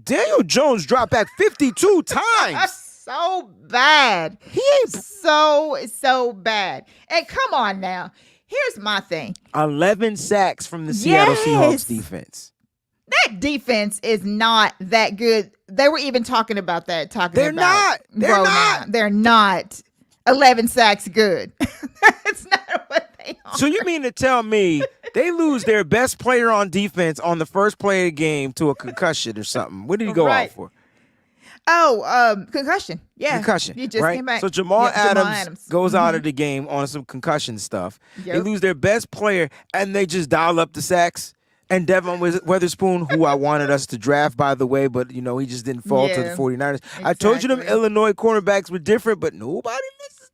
Daniel Jones dropped back 52 times. So bad. He ain't so bad. And come on now. Here's my thing. 11 sacks from the Seattle Seahawks defense. That defense is not that good. They were even talking about that. They're not. They're not. 11 sacks good. That's not what they are. So you mean to tell me they lose their best player on defense on the first play of the game to a concussion or something? What did he go out for? Oh, concussion. Yeah. Concussion. He just came back. So Jamal Adams goes out of the game on some concussion stuff. Yep. They lose their best player, and they just dial up the sacks. And Devon Witherspoon, who I wanted us to draft, by the way, but, you know, he just didn't fall to the 49ers. Exactly. I told you them Illinois cornerbacks were different, but nobody listens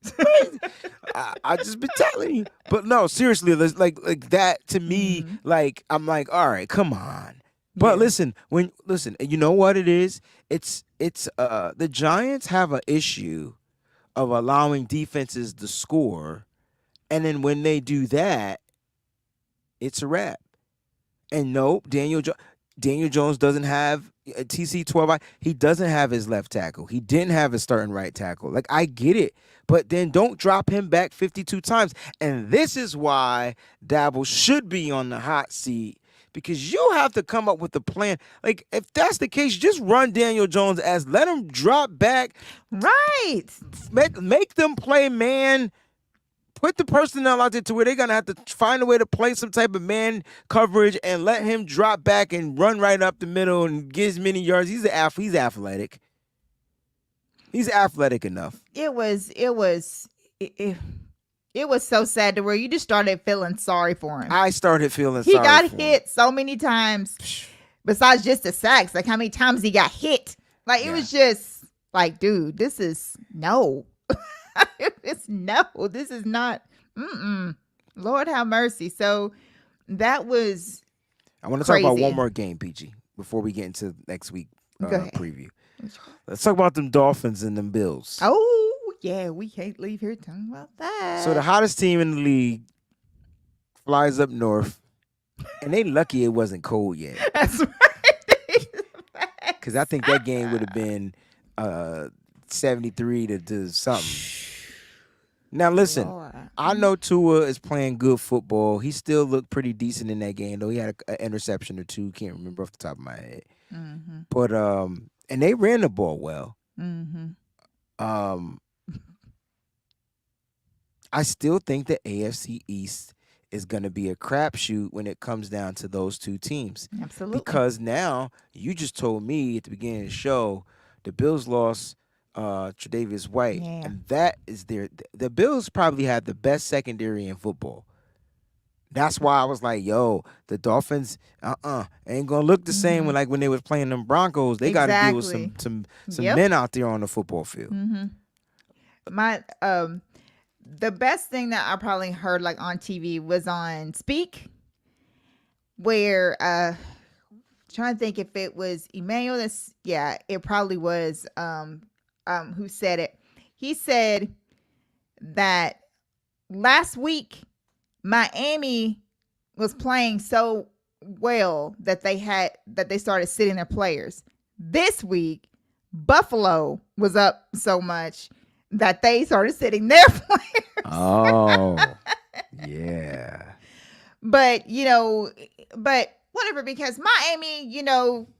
I just been telling you. But no, seriously, like that to me, like I'm like, all right, come on. But listen, you know what it is? It's the Giants have an issue of allowing defenses to score, and then when they do that, it's a wrap. And nope, Daniel Jones doesn't have a TC12. He doesn't have his left tackle. He didn't have his starting right tackle. Like, I get it, but then don't drop him back 52 times. And this is why Dabble should be on the hot seat, because you have to come up with a plan. Like, if that's the case, just run Daniel Jones let him drop back. Right. Make them play man. Put the personnel out there to where they're going to have to find a way to play some type of man coverage and let him drop back and run right up the middle and get as many yards. He's athletic. He's athletic enough. It was so sad to where you just started feeling sorry for him. I started feeling sorry for him. He got hit so many times besides just the sacks. Like, how many times he got hit? Like, it was just like, dude, this is no. This is not. Lord have mercy. So that was. I want to talk about one more game, Peachy, before we get into next week preview. Let's talk about them Dolphins and them Bills. Oh yeah, we can't leave here talking about that. So the hottest team in the league flies up north, and they lucky it wasn't cold yet. That's right. Because I think that game would have been 73 to something. Now listen, I know Tua is playing good football. He still looked pretty decent in that game, though he had an interception or two. Can't remember off the top of my head. But and they ran the ball well. I still think the AFC East is going to be a crapshoot when it comes down to those two teams. Absolutely. Because now you just told me at the beginning of the show the Bills lost Tre'Davious White, and that is the Bills probably had the best secondary in football. That's why I was like, yo, the Dolphins ain't gonna look the same when they was playing them Broncos. They got to deal with some men out there on the football field. My the best thing that I probably heard like on TV was on Speak, where trying to think if it was Emmanuel. It probably was who said it. He said that last week Miami was playing so well that they started sitting their players. This week Buffalo was up so much that they started sitting their players. Oh, yeah. But whatever, because Miami,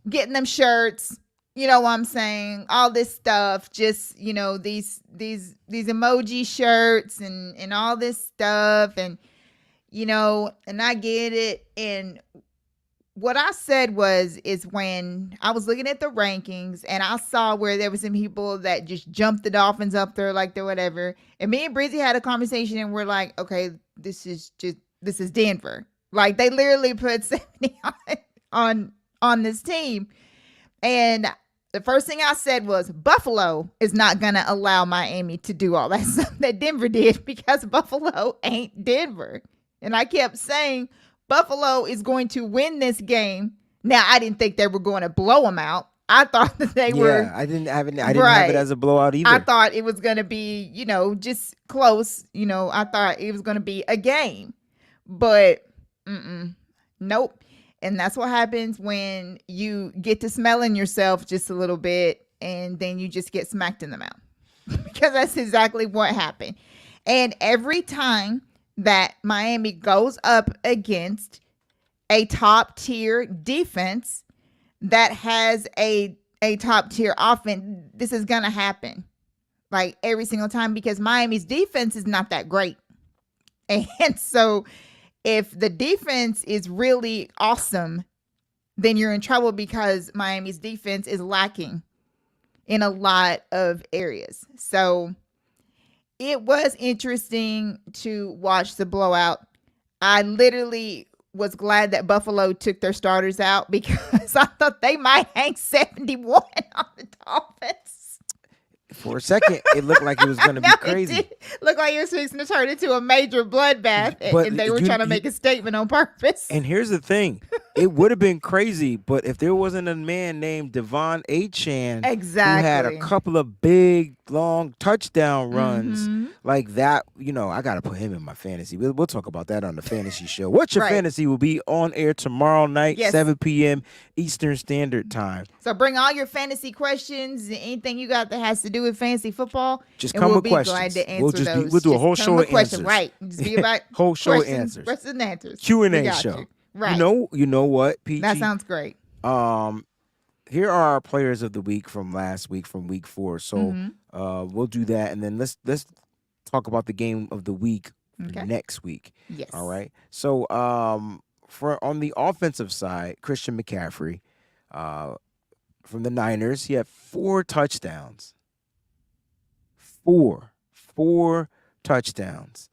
getting them shirts, what I'm saying, all this stuff, just, these emoji shirts and all this stuff, and, and I get it. And what I said is when I was looking at the rankings and I saw where there were some people that just jumped the Dolphins up there like they're whatever. And me and Breezy had a conversation and we're like, okay, this is Denver. Like, they literally put 70 on this team. And the first thing I said was Buffalo is not going to allow Miami to do all that stuff that Denver did, because Buffalo ain't Denver. And I kept saying Buffalo is going to win this game. Now, I didn't think they were going to blow them out. I thought that they were. Yeah, I didn't have it as a blowout either. I thought it was going to be, just close. I thought it was going to be a game. But nope. And that's what happens when you get to smelling yourself just a little bit and then you just get smacked in the mouth. Because that's exactly what happened. And every time that Miami goes up against a top tier defense that has a top tier offense, this is going to happen like every single time, because Miami's defense is not that great. And so if the defense is really awesome, then you're in trouble, because Miami's defense is lacking in a lot of areas. So it was interesting to watch the blowout. I literally was glad that Buffalo took their starters out, because I thought they might hang 71 on the Dolphins. For a second, it looked like it was going to be crazy. It did look like it was fixing to turn into a major bloodbath, and they were trying to make a statement on purpose. And here's the thing. It would have been crazy, but if there wasn't a man named Devon Achane who had a couple of big, long touchdown runs like that, I got to put him in my fantasy. We'll talk about that on the fantasy show. What's Your Fantasy will be on air tomorrow night, 7 p.m. Eastern Standard Time. So bring all your fantasy questions, anything you got that has to do with fantasy football. Just come with questions. Glad to answer those. We'll do a whole show of answers. Right. Just be about whole show of answers. Questions and answers. Q&A show. Right. You know what, Peachy? That sounds great. Here are our players of the week from last week, from week 4. So we'll do that, and then let's talk about the game of the week next week. Yes. All right. So on the offensive side, Christian McCaffrey from the Niners, he had 4 touchdowns. 4 touchdowns.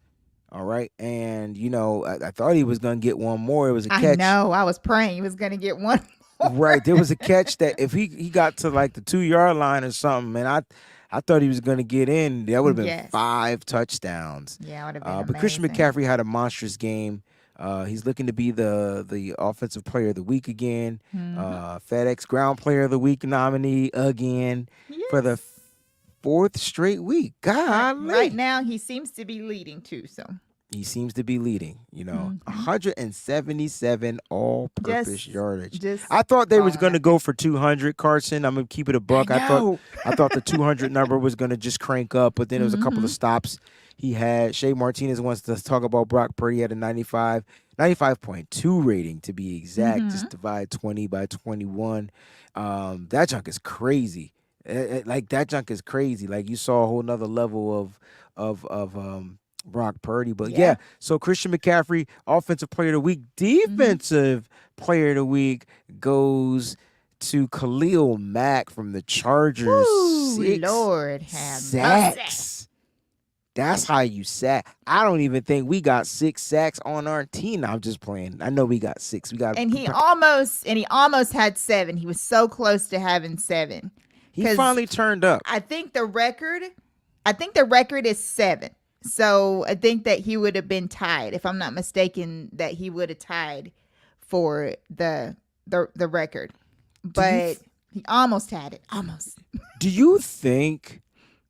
All right. And, I thought he was going to get one more. It was a catch. I know. I was praying he was going to get one more. Right. There was a catch that if he got to like the 2-yard line or something, man, I thought he was going to get in. That would have been 5 touchdowns. Yeah, it would have been But Christian McCaffrey had a monstrous game. He's looking to be the offensive player of the week again. FedEx Ground Player of the Week nominee again for the 4th straight week. God, right now he seems to be leading too. So he seems to be leading. 177 all-purpose yardage. I thought they was going to go for 200. Carson, I'm gonna keep it a buck. I thought the 200 number was going to just crank up, but then there was a couple of stops he had. Shea Martinez wants to talk about Brock Purdy. He had a 95.2 rating to be exact. Just divide 20 by 21. That junk is crazy. Like that junk is crazy. Like you saw a whole nother level of Brock Purdy. But so Christian McCaffrey, offensive player of the week. Defensive player of the week goes to Khalil Mack from the Chargers. Ooh, 6 Lord have sacks. That's how you sack. I don't even think we got 6 sacks on our team. No, I'm just playing. I know we got 6. And he almost had 7. He was so close to having 7. He finally turned up. I think the record is 7. So I think that he would have been tied, if I'm not mistaken, that he would have tied for the record. But he almost had it. Almost. Do you think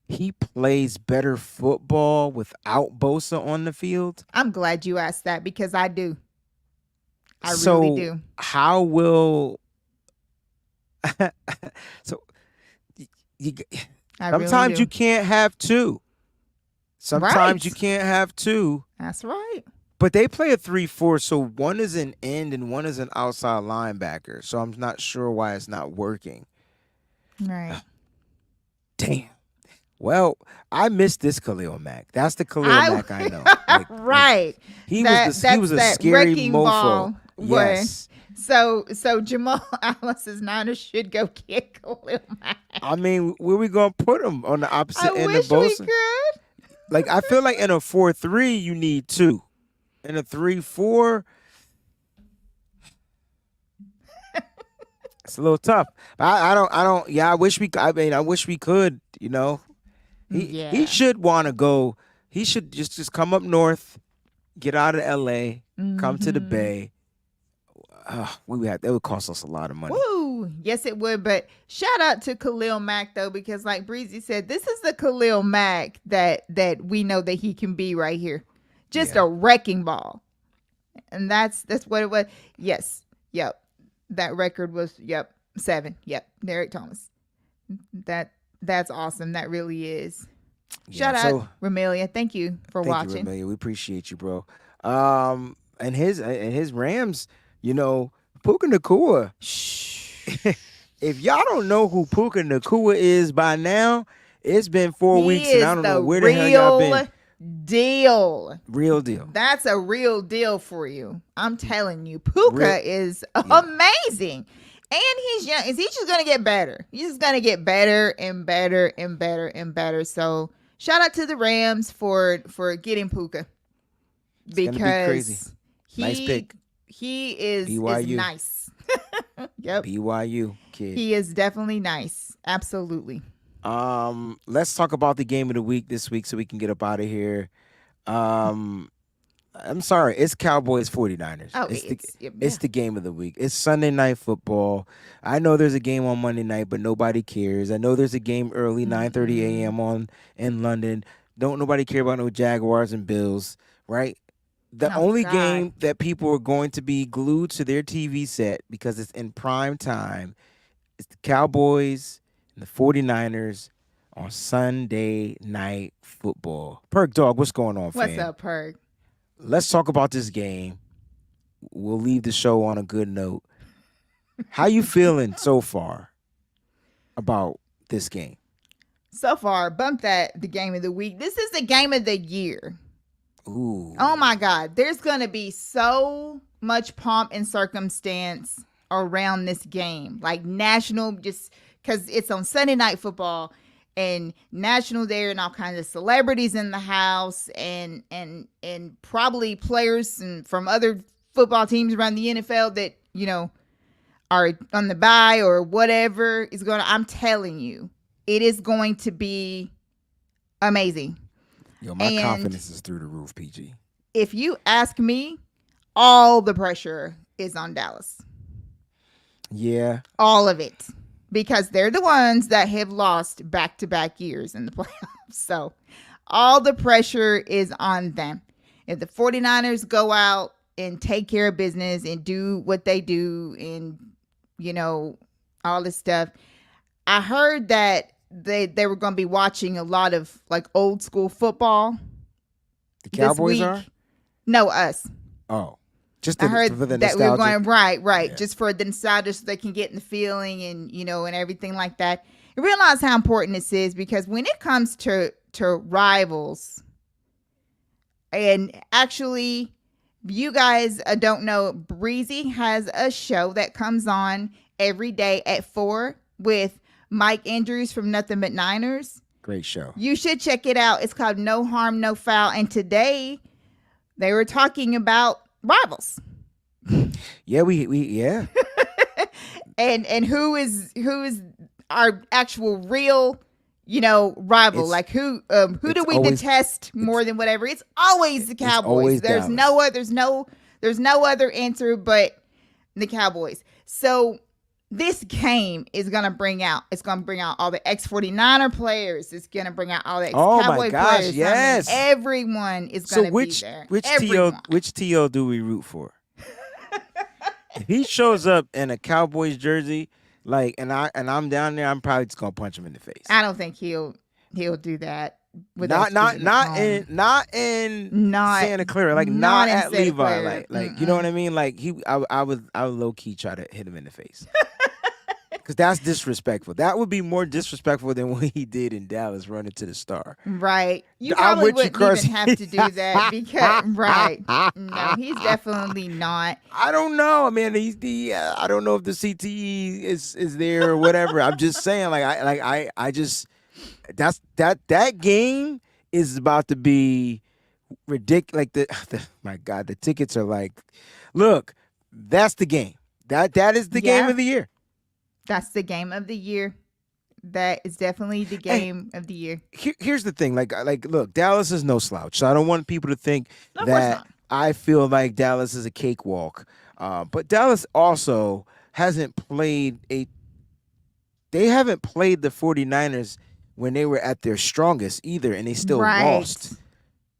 he plays better football without Bosa on the field? I'm glad you asked that because I do. I really do. How will sometimes you can't have 2. Sometimes you can't have 2. That's right. But they play a 3-4, so one is an end and one is an outside linebacker. So I'm not sure why it's not working. Right. Damn. Well, I missed this Khalil Mack. That's the Khalil Mack I know. Right. He was a scary mofo. Yes. So Jamal Alice's Niners should go get Khalil Mack. I mean, where we gonna put him on the opposite end of Bosa? I wish we could. Like I feel like in a 4-3 you need 2. In a 3-4, it's a little tough. I don't. Yeah, I wish we could. He should want to go. He should just come up north, get out of LA, come to the Bay. That would cost us a lot of money. Woo! Yes, it would. But shout out to Khalil Mack though, because like Breezy said, this is the Khalil Mack that we know that he can be right here. Just a wrecking ball. And that's what it was. Yes. Yep. That record was 7. Yep. Derek Thomas. That's awesome. That really is. Shout out Ramelia. Thank you for watching. Thank you, Ramelia. We appreciate you, bro. And his Rams, Puka Nacua. If y'all don't know who Puka Nacua is by now, it's been 4 weeks and I don't know where the hell y'all been. Real deal. That's a real deal for you. I'm telling you, Puka is amazing. And he's young. He's just going to get better. He's just going to get better and better and better and better. So shout out to the Rams for getting Puka. Because be crazy. Nice pick. He is nice. Yep. BYU kid. He is definitely nice. Absolutely. Let's talk about the game of the week this week so we can get up out of here. Um, I'm sorry, it's Cowboys 49ers. Oh, It's the game of the week. It's Sunday Night Football. I know there's a game on Monday night, but nobody cares. I know there's a game early, 9:30 a.m. in London. Don't nobody care about no Jaguars and Bills, right? The only game that people are going to be glued to their TV set because it's in prime time is the Cowboys and the 49ers on Sunday Night Football. Perk Dog, what's going on, fam? What's up, Perk? Let's talk about this game. We'll leave the show on a good note. How you feeling so far about this game? So far, bump that the game of the week. This is the game of the year. Ooh. Oh my God. There's going to be so much pomp and circumstance around this game. Like national, just because it's on Sunday Night Football and national there and all kinds of celebrities in the house and probably players from other football teams around the NFL that, you know, are on the bye or whatever is going to, I'm telling you, it is going to be amazing. Yo, my confidence is through the roof, PG. If you ask me, all the pressure is on Dallas. Yeah. All of it. Because they're the ones that have lost back-to-back years in the playoffs. So all the pressure is on them. If the 49ers go out and take care of business and do what they do and, you know, all this stuff. I heard that they were going to be watching a lot of like old school football. The Cowboys are? No, us. Oh. Just I heard for the that we were going right, yeah. just for the nostalgia so they can get in the feeling and, you know, and everything like that. You realize how important this is because when it comes to rivals, and actually, you guys don't know, Breezy has a show that comes on every day at 4 with Mike Andrews from Nothing But Niners. Great show. You should check it out. It's called No Harm, No Foul. And today they were talking about rivals. Yeah, yeah. and who is our actual real, you know, rival? Like who do we detest more than whatever? It's always the Cowboys. There's no other answer but the Cowboys. So this game is gonna bring out all the ex-49er players. It's gonna bring out all the ex-Cowboy players. Yes. I mean, everyone is gonna be there. Which TO do we root for? If he shows up in a Cowboys jersey, like, and I'm down there, I'm probably just gonna punch him in the face. I don't think he'll do that. Not in Santa Clara, like not at Levi, like you know what I mean? Like I would low key try to hit him in the face. Because that's disrespectful. That would be more disrespectful than what he did in Dallas running to the star. Right. You probably wouldn't even have to do that because, right. No, he's definitely not. I don't know. I mean, I don't know if the CTE is there or whatever. I'm just saying, I just, that game is about to be ridiculous. Like my God, the tickets are like, look, that's the game. That is the game of the year. That's the game of the year. That is definitely the game of the year. Here's the thing. Like, look, Dallas is no slouch. So I don't want people to think that I feel like Dallas is a cakewalk. But Dallas also hasn't played they haven't played the 49ers when they were at their strongest either, and they still lost.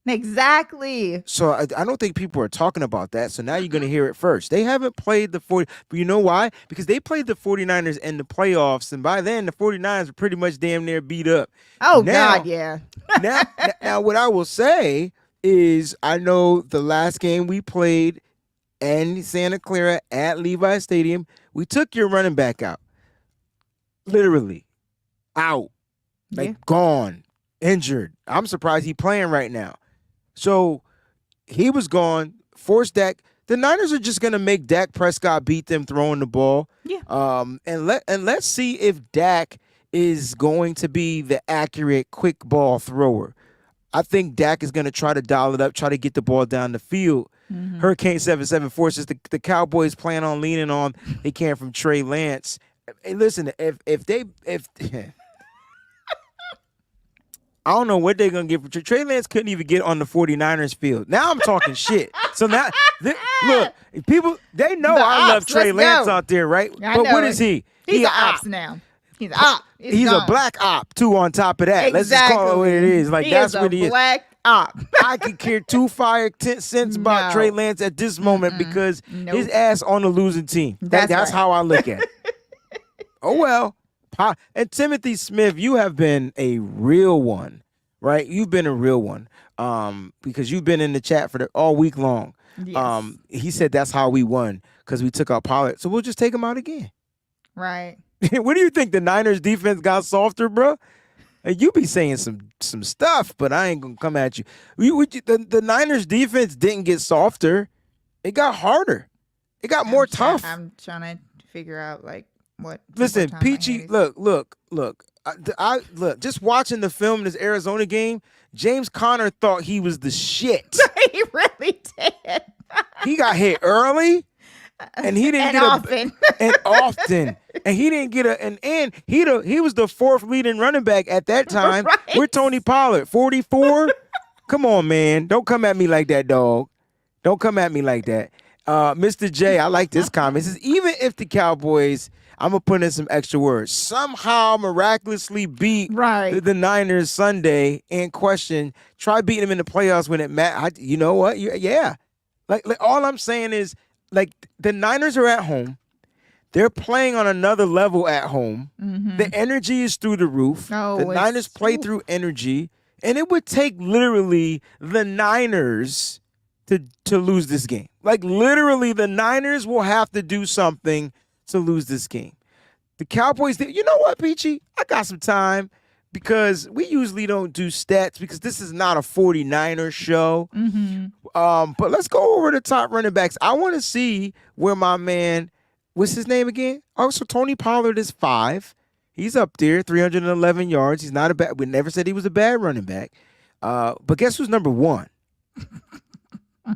Exactly. So I don't think people are talking about that. So now you're going to hear it first. They haven't played the 40. But you know why? Because they played the 49ers in the playoffs. And by then, the 49ers were pretty much damn near beat up. Oh, now, God, yeah. now, what I will say is I know the last game we played in Santa Clara at Levi Stadium, we took your running back out. Literally. Out. Like, gone. Injured. I'm surprised he's playing right now. So he was gone, forced Dak. The Niners are just gonna make Dak Prescott beat them throwing the ball. Yeah. And let's see if Dak is going to be the accurate quick ball thrower. I think Dak is gonna try to dial it up, try to get the ball down the field. Mm-hmm. Hurricane 77 forces the Cowboys plan on leaning on. They came from Trey Lance. Hey, listen, if I don't know what they're going to get for Trey Lance. Couldn't even get on the 49ers field. Now I'm talking shit. So now, look, people, they know I love Trey Lance out there, right? But what is he? He's an ops now. He's an op. He's a black op, too, on top of that. Exactly. Let's just call it what it is. Like, that's what he is. Black op. I could care 2 fire 10 cents about Trey Lance at this moment because his ass on the losing team. That's right. How I look at it. Oh, well. And Timothy Smith, you have been a real one, right? You've been a real one because you've been in the chat for all week long. Yes. He said that's how we won because we took out Pollard. So we'll just take him out again. Right. What do you think? The Niners defense got softer, bro? You be saying some stuff, but I ain't going to come at you. The Niners defense didn't get softer. It got harder. It got more tough. I'm trying to figure out, like, what. Listen, Peachy, look. I look, just watching the film in this Arizona game, James Conner thought he was the shit. He really did. He got hit early. And he didn't often. And he didn't get he was the 4th leading running back at that time. Right. We're Tony Pollard, 44. Come on, man. Don't come at me like that, dog. Don't come at me like that. Mr. J, I like this comment. It says, even if the Cowboys, I'm going to put in some extra words, somehow miraculously beat the Niners Sunday in question, try beating them in the playoffs when it matters. You know what? Yeah. Like all I'm saying is, like, the Niners are at home. They're playing on another level at home. Mm-hmm. The energy is through the roof. The Niners play through energy. And it would take literally the Niners to lose this game. Like, literally, the Niners will have to do something to lose this game. The Cowboys, you know what, Peachy? I got some time because we usually don't do stats because this is not a 49er show. Mm-hmm. But let's go over the top running backs. I want to see where my man, what's his name again? Oh, so Tony Pollard is 5. He's up there, 311 yards. He's not a bad. We never said he was a bad running back. But guess who's number 1? I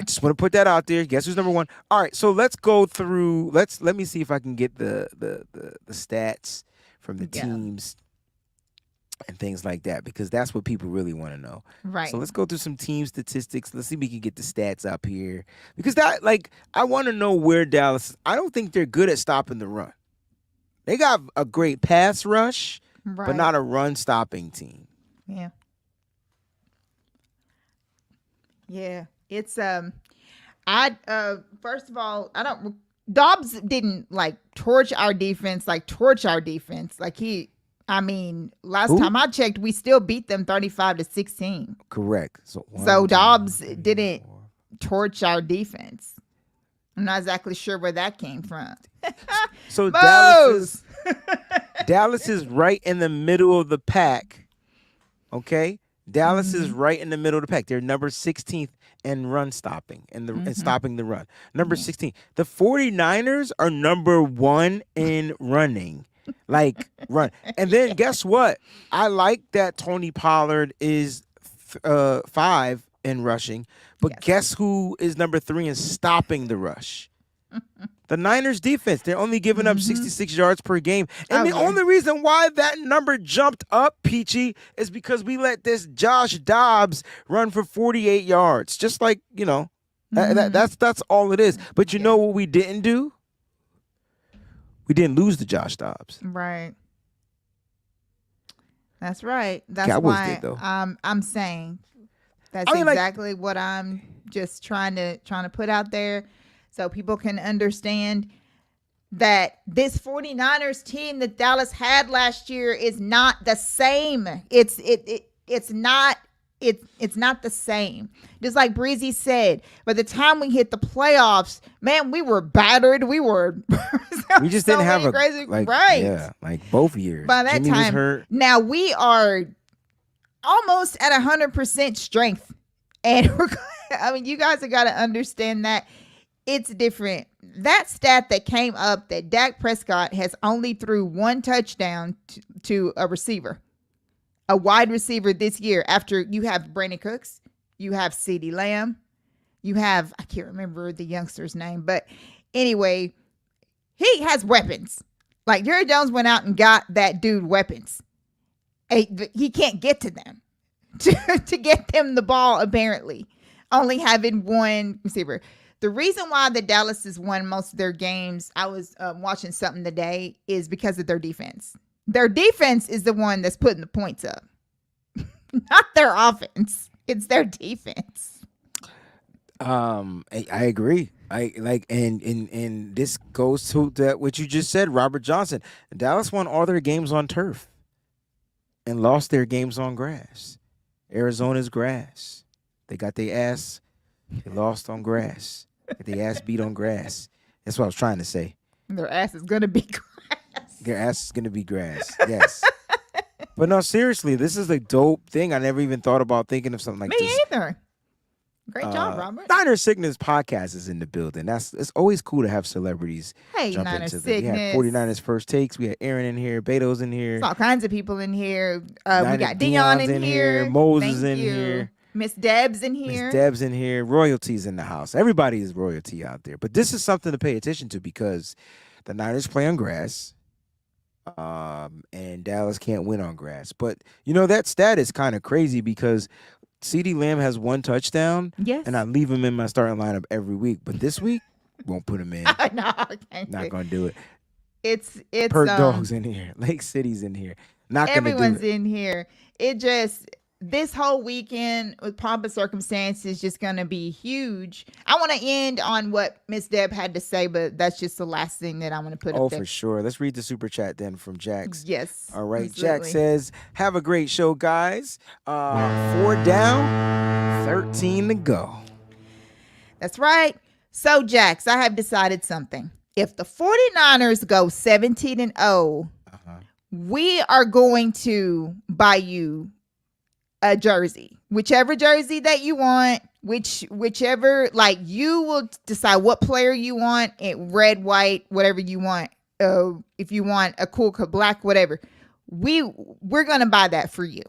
just want to put that out there. Guess who's number 1? All right, so let's go through. Let me see if I can get the stats from the teams and things like that, because that's what people really want to know. Right. So let's go through some team statistics. Let's see if we can get the stats up here, because I want to know where Dallas. I don't think they're good at stopping the run. They got a great pass rush, but not a run stopping team. Yeah. Yeah. It's first of all, Dobbs didn't torch our defense. Last time I checked, we still beat them 35-16. Correct. So Dobbs didn't torch our defense. I'm not exactly sure where that came from. So Dallas is right in the middle of the pack. Okay? Dallas is right in the middle of the pack. They're number 16th in run stopping and stopping the run. Number 16. The 49ers are number 1 in running. Run. And then guess what? I like that Tony Pollard is 5 in rushing, but guess who is number 3 in stopping the rush? The Niners defense. They're only giving up 66 yards per game. And the only reason why that number jumped up, Peachy, is because we let this Josh Dobbs run for 48 yards. Just like, that's all it is. But you know what we didn't do? We didn't lose to Josh Dobbs. Right. That's right. That's Cowboys why did, though. I'm saying that's exactly what I'm just trying to put out there, so people can understand that this 49ers team that Dallas had last year is not the same. It's not the same. Just like Breezy said, by the time we hit the playoffs, man, we were battered. We just didn't have crazy, both years. By that Jimmy time, was hurt. Now we are almost at 100% strength, and you guys have got to understand that it's different. That stat that came up that Dak Prescott has only threw 1 touchdown to a receiver, a wide receiver this year, after you have Brandon Cooks, you have CeeDee Lamb, you have, I can't remember the youngster's name, but anyway, he has weapons. Jerry Jones went out and got that dude weapons. He can't get to them to get them the ball, apparently. Only having one receiver. The reason why the Dallas has won most of their games, I was watching something today, is because of their defense. Their defense is the one that's putting the points up, not their offense. It's their defense. I agree. And this goes to that what you just said, Robert Johnson. Dallas won all their games on turf and lost their games on grass. Arizona's grass. They got their ass. They lost on grass. Got their ass beat on grass. That's what I was trying to say. Their ass is gonna be grass. Their ass is gonna be grass. Yes. But no, seriously, this is a dope thing. I never even thought about thinking of something like this. Me either. Great job, Robert. Niner Sickness podcast is in the building. It's always cool to have celebrities jump Niner into Sickness. We had 49ers First Takes. We had Aaron in here. Beto's in here. There's all kinds of people in here. We got Dion in here. Moses in here. Miss Deb's in here. Miss Deb's in here. Royalty's in the house. Everybody is royalty out there. But this is something to pay attention to because the Niners play on grass. And Dallas can't win on grass. But, that stat is kind of crazy because CeeDee Lamb has 1 touchdown. Yes. And I leave him in my starting lineup every week. But this week, won't put him in. No, I can't. Not going to do it. It's Perk Dog's in here. Lake City's in here. Not going to do it. Everyone's in here. This whole weekend with pomp and circumstance is just going to be huge. I want to end on what Miss Deb had to say, but that's just the last thing that I want to put up there. Oh, for sure. Let's read the super chat then from Jax. Yes. All right. Absolutely. Jack says, have a great show, guys. 4 down, 13 to go. That's right. So, Jax, I have decided something. If the 49ers go 17-0, we are going to buy you a jersey, whichever jersey that you want, whichever, like, you will decide what player you want, red, white, whatever you want. If you want a cool black, whatever, we're gonna buy that for you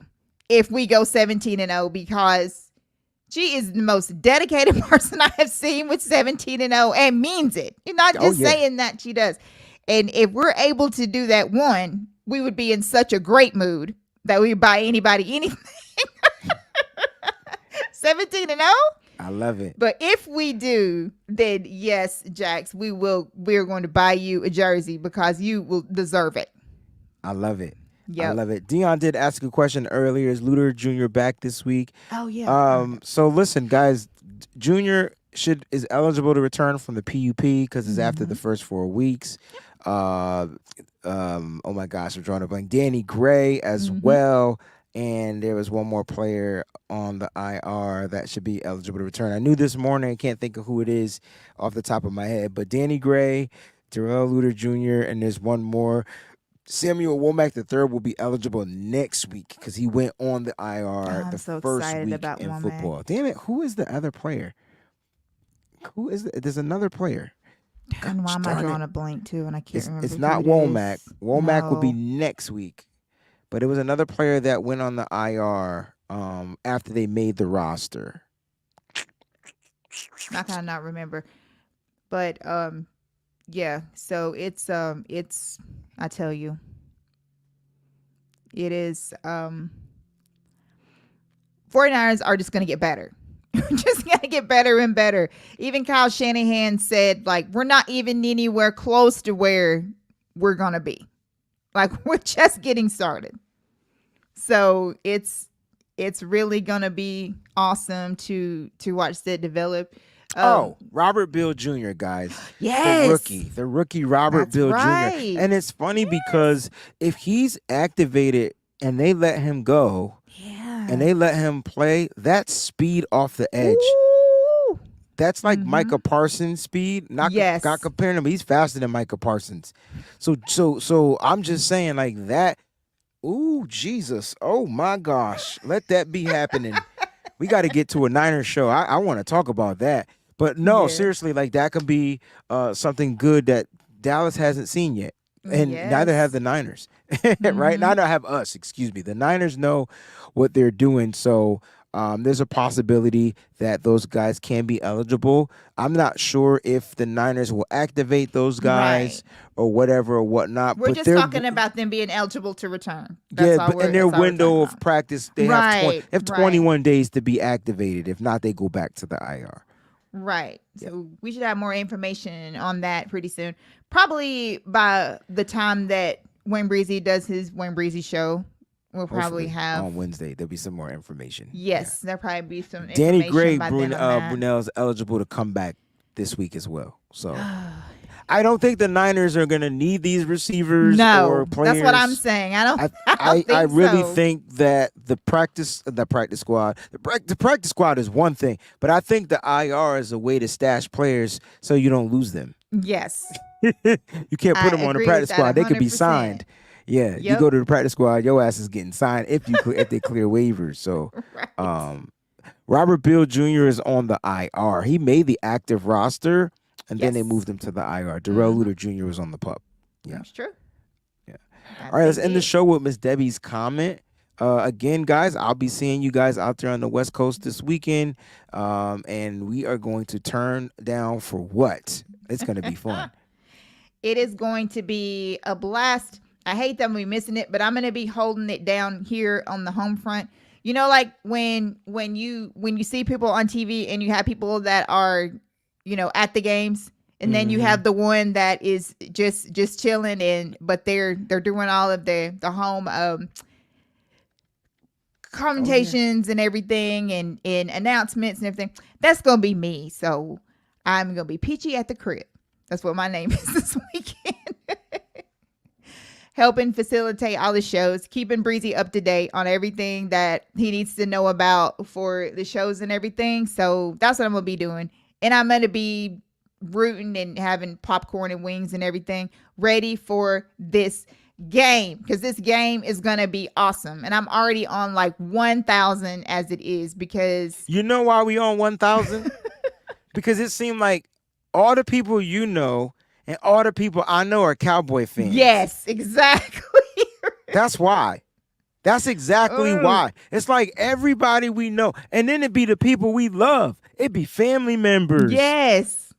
if we go 17-0, because she is the most dedicated person I have seen with 17-0 and means it. You're not just saying that, she does. And if we're able to do that, we would be in such a great mood that we buy anybody anything. 17-0. I love it. But if we do, then yes, Jax, we're going to buy you a jersey because you will deserve it. I love it. Yep. I love it. Dion did ask a question earlier. Is Luter Jr. back this week? Oh yeah. So listen, guys, Jr. is eligible to return from the PUP because it's after the first 4 weeks. Oh my gosh, I'm drawing a blank. Danny Gray as well. And there was one more player on the IR that should be eligible to return. I knew this morning. I can't think of who it is off the top of my head. But Danny Gray, Terrell Luter Jr., and there's one more. Samuel Womack III will be eligible next week because he went on the IR the first week in Womack. football. Damn it, who is the other player? There's another player. And why am I drawing a blank too? And I can't remember. It's not Womack. Womack will be next week. But it was another player that went on the IR after they made the roster. I kind of not remember. But yeah, so it's I tell you, it is 49ers are just going to get better. Just going to get better and better. Even Kyle Shanahan said, like, we're not even anywhere close to where we're going to be. Like, we're just getting started. So it's really going to be awesome to watch that develop. Robert Bill Jr., guys. Yes. The rookie Robert Bill Jr. And it's funny because if he's activated and they let him go and they let him play, that's speed off the edge. Ooh. That's like Micah Parsons speed. Not comparing him. He's faster than Micah Parsons. So I'm just saying like that. Ooh, Jesus. Oh, my gosh. Let that be happening. We got to get to a Niners show. I want to talk about that. But no, seriously, like that could be something good that Dallas hasn't seen yet. And neither have the Niners, right? Neither have us, excuse me. The Niners know what they're doing. So There's a possibility that those guys can be eligible. I'm not sure if the Niners will activate those guys or whatever or whatnot. We're but just talking about them being eligible to return. That's all in their window of practice, they have 21 days to be activated. If not, they go back to the IR. Right. So we should have more information on that pretty soon. Probably by the time that Wayne Breezy does his Wayne Breezy show. We'll probably have on Wednesday. There'll be some more information. Yes, there'll probably be some. Danny Gray Brunell's eligible to come back this week as well. So I don't think the Niners are going to need these receivers or players. That's what I'm saying. I really think that the practice squad is one thing, but I think the IR is a way to stash players so you don't lose them. Yes, you can't put them on the practice squad. They could be signed. Yeah, you go to the practice squad, your ass is getting signed if they clear waivers. So, Robert Beal Jr. is on the IR. He made the active roster, and then they moved him to the IR. Darrell Luter Jr. was on the PUP. Yeah, that's true. Yeah. All right, let's end the show with Miss Debbie's comment. Again, guys, I'll be seeing you guys out there on the West Coast this weekend, and we are going to turn down for what? It's going to be fun. It is going to be a blast. I hate that we're missing it, but I'm going to be holding it down here on the home front. You know, like when you see people on TV and you have people that are, at the games, and then you have the one that is just chilling but they're doing all of the home commentations and everything and announcements and everything. That's going to be me. So I'm going to be Peachy at the crib. That's what my name is this weekend. Helping facilitate all the shows, keeping Breezy up to date on everything that he needs to know about for the shows and everything. So that's what I'm going to be doing. And I'm going to be rooting and having popcorn and wings and everything ready for this game, because this game is going to be awesome. And I'm already on like 1,000 as it is, because... You know why we on 1,000? Because it seemed like all the people and all the people I know are Cowboy fans. Yes, exactly. That's why. That's exactly why. It's like everybody we know. And then it'd be the people we love. It'd be family members. Yes.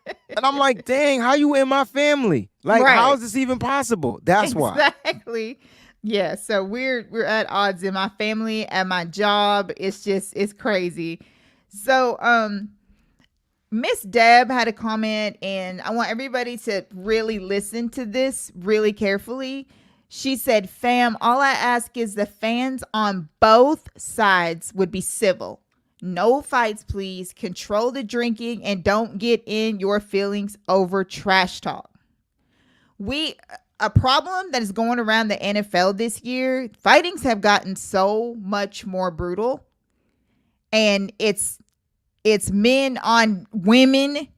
And I'm like, dang, how you in my family? Like, how is this even possible? That's why. Exactly. Yeah, so we're at odds in my family, at my job. It's crazy. So, Miss Deb had a comment, and I want everybody to really listen to this really carefully. She said, fam, all I ask is the fans on both sides would be civil. No fights, please. Control the drinking and don't get in your feelings over trash talk. A problem that is going around the NFL this year, fightings have gotten so much more brutal, and it's men on women,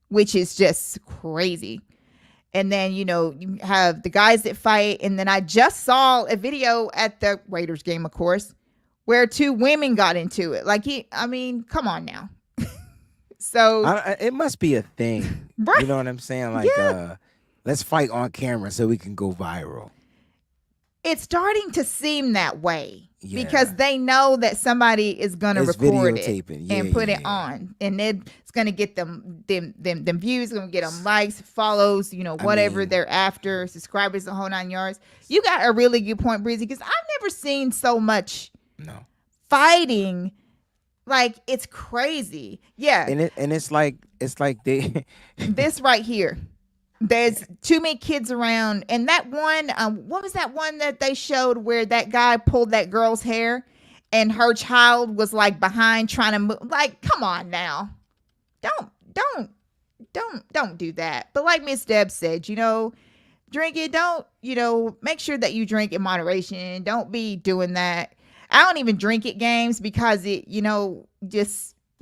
which is just crazy. And then, you have the guys that fight. And then I just saw a video at the Raiders game, of course, where two women got into it. Like, come on now. So it must be a thing. Right? You know what I'm saying? Like, let's fight on camera so we can go viral. It's starting to seem that way. Yeah. Because they know that somebody is going to record it and put it on. And it's going to get them views, going to get them likes, follows, whatever they're after, subscribers, the whole 9 yards. You got a really good point, Breezy, because I've never seen so much fighting. Like, it's crazy. Yeah. And it's like they this right here. There's too many kids around. And that one, what was that one that they showed where that guy pulled that girl's hair and her child was like behind trying to move? Like, come on now. Don't do that. But like Miss Deb said, drink it. Don't, make sure that you drink in moderation. Don't be doing that. I don't even drink at games because it,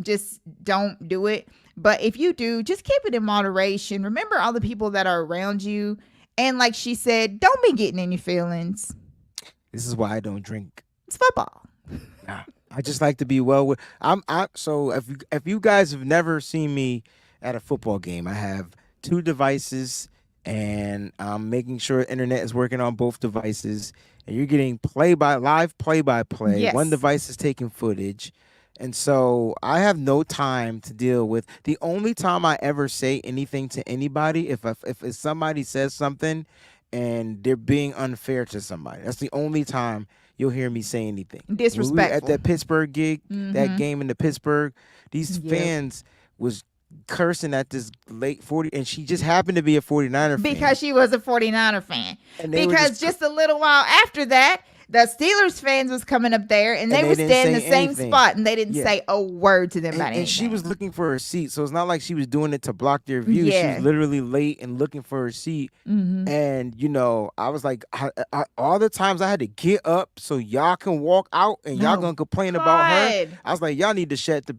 just don't do it. But if you do, just keep it in moderation. Remember all the people that are around you. And like she said, don't be getting in your feelings. This is why I don't drink. It's football. Nah, I just like to be well. So if you guys have never seen me at a football game, I have 2 devices, and I'm making sure internet is working on both devices. and you're getting live play-by-play. Yes. One device is taking footage. And so I have no time to deal with. The only time I ever say anything to anybody, if somebody says something and they're being unfair to somebody, that's the only time you'll hear me say anything. Disrespectful. When we were at that Pittsburgh gig, that game in the Pittsburgh, these fans was cursing at this late 40, and she just happened to be a 49er fan. Because she was a 49er fan. Because just a little while after that, the Steelers fans was coming up there, and they were standing in the same spot, and they didn't say a word to them about anything. And she was looking for her seat, so it's not like she was doing it to block their view. She was literally late and looking for her seat. And, you know, I was like, all the times I had to get up so y'all can walk out, and y'all gonna complain about her. I was like, y'all need to shut the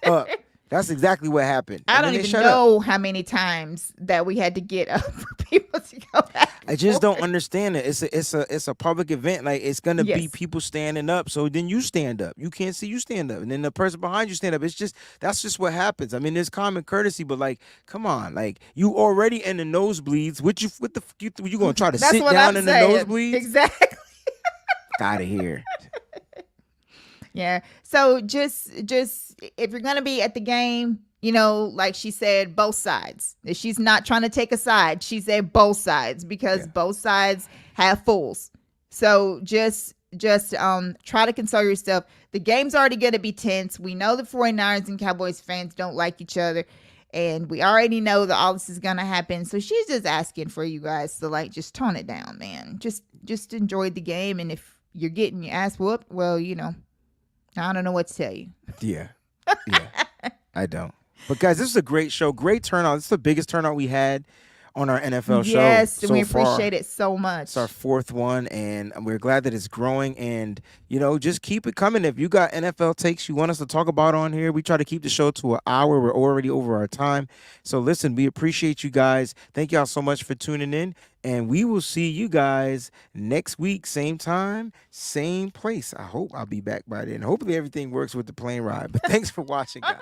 up. That's exactly what happened. I don't even know how many times that we had to get up for people to go back. I just don't understand it. It's a public event. Like, it's gonna be people standing up. So then you stand up. You can't see, you stand up, and then the person behind you stand up. That's just what happens. I mean, there's common courtesy, but like, come on, like you already in the nosebleeds. You gonna try to sit down in the nosebleeds? Exactly. Out of here. Yeah. So just if you're gonna be at the game, you know, like she said, both sides. If she's not trying to take a side, she said both sides, because both sides have fools. So just try to console yourself. The game's already gonna be tense. We know the 49ers and Cowboys fans don't like each other, and we already know that all this is gonna happen. So she's just asking for you guys to like just tone it down, man. Just enjoy the game, and if you're getting your ass whooped, well, you know, I don't know what to tell you. Yeah. I don't. But guys, this is a great show. Great turnout. This is the biggest turnout we had on our NFL show. Yes, we appreciate it so much. It's our fourth one, and we're glad that it's growing. And, you know, just keep it coming. If you got NFL takes you want us to talk about on here, we try to keep the show to an hour. We're already over our time. So, listen, we appreciate you guys. Thank y'all so much for tuning in. And we will see you guys next week, same time, same place. I hope I'll be back by then. Hopefully everything works with the plane ride. But thanks for watching, guys.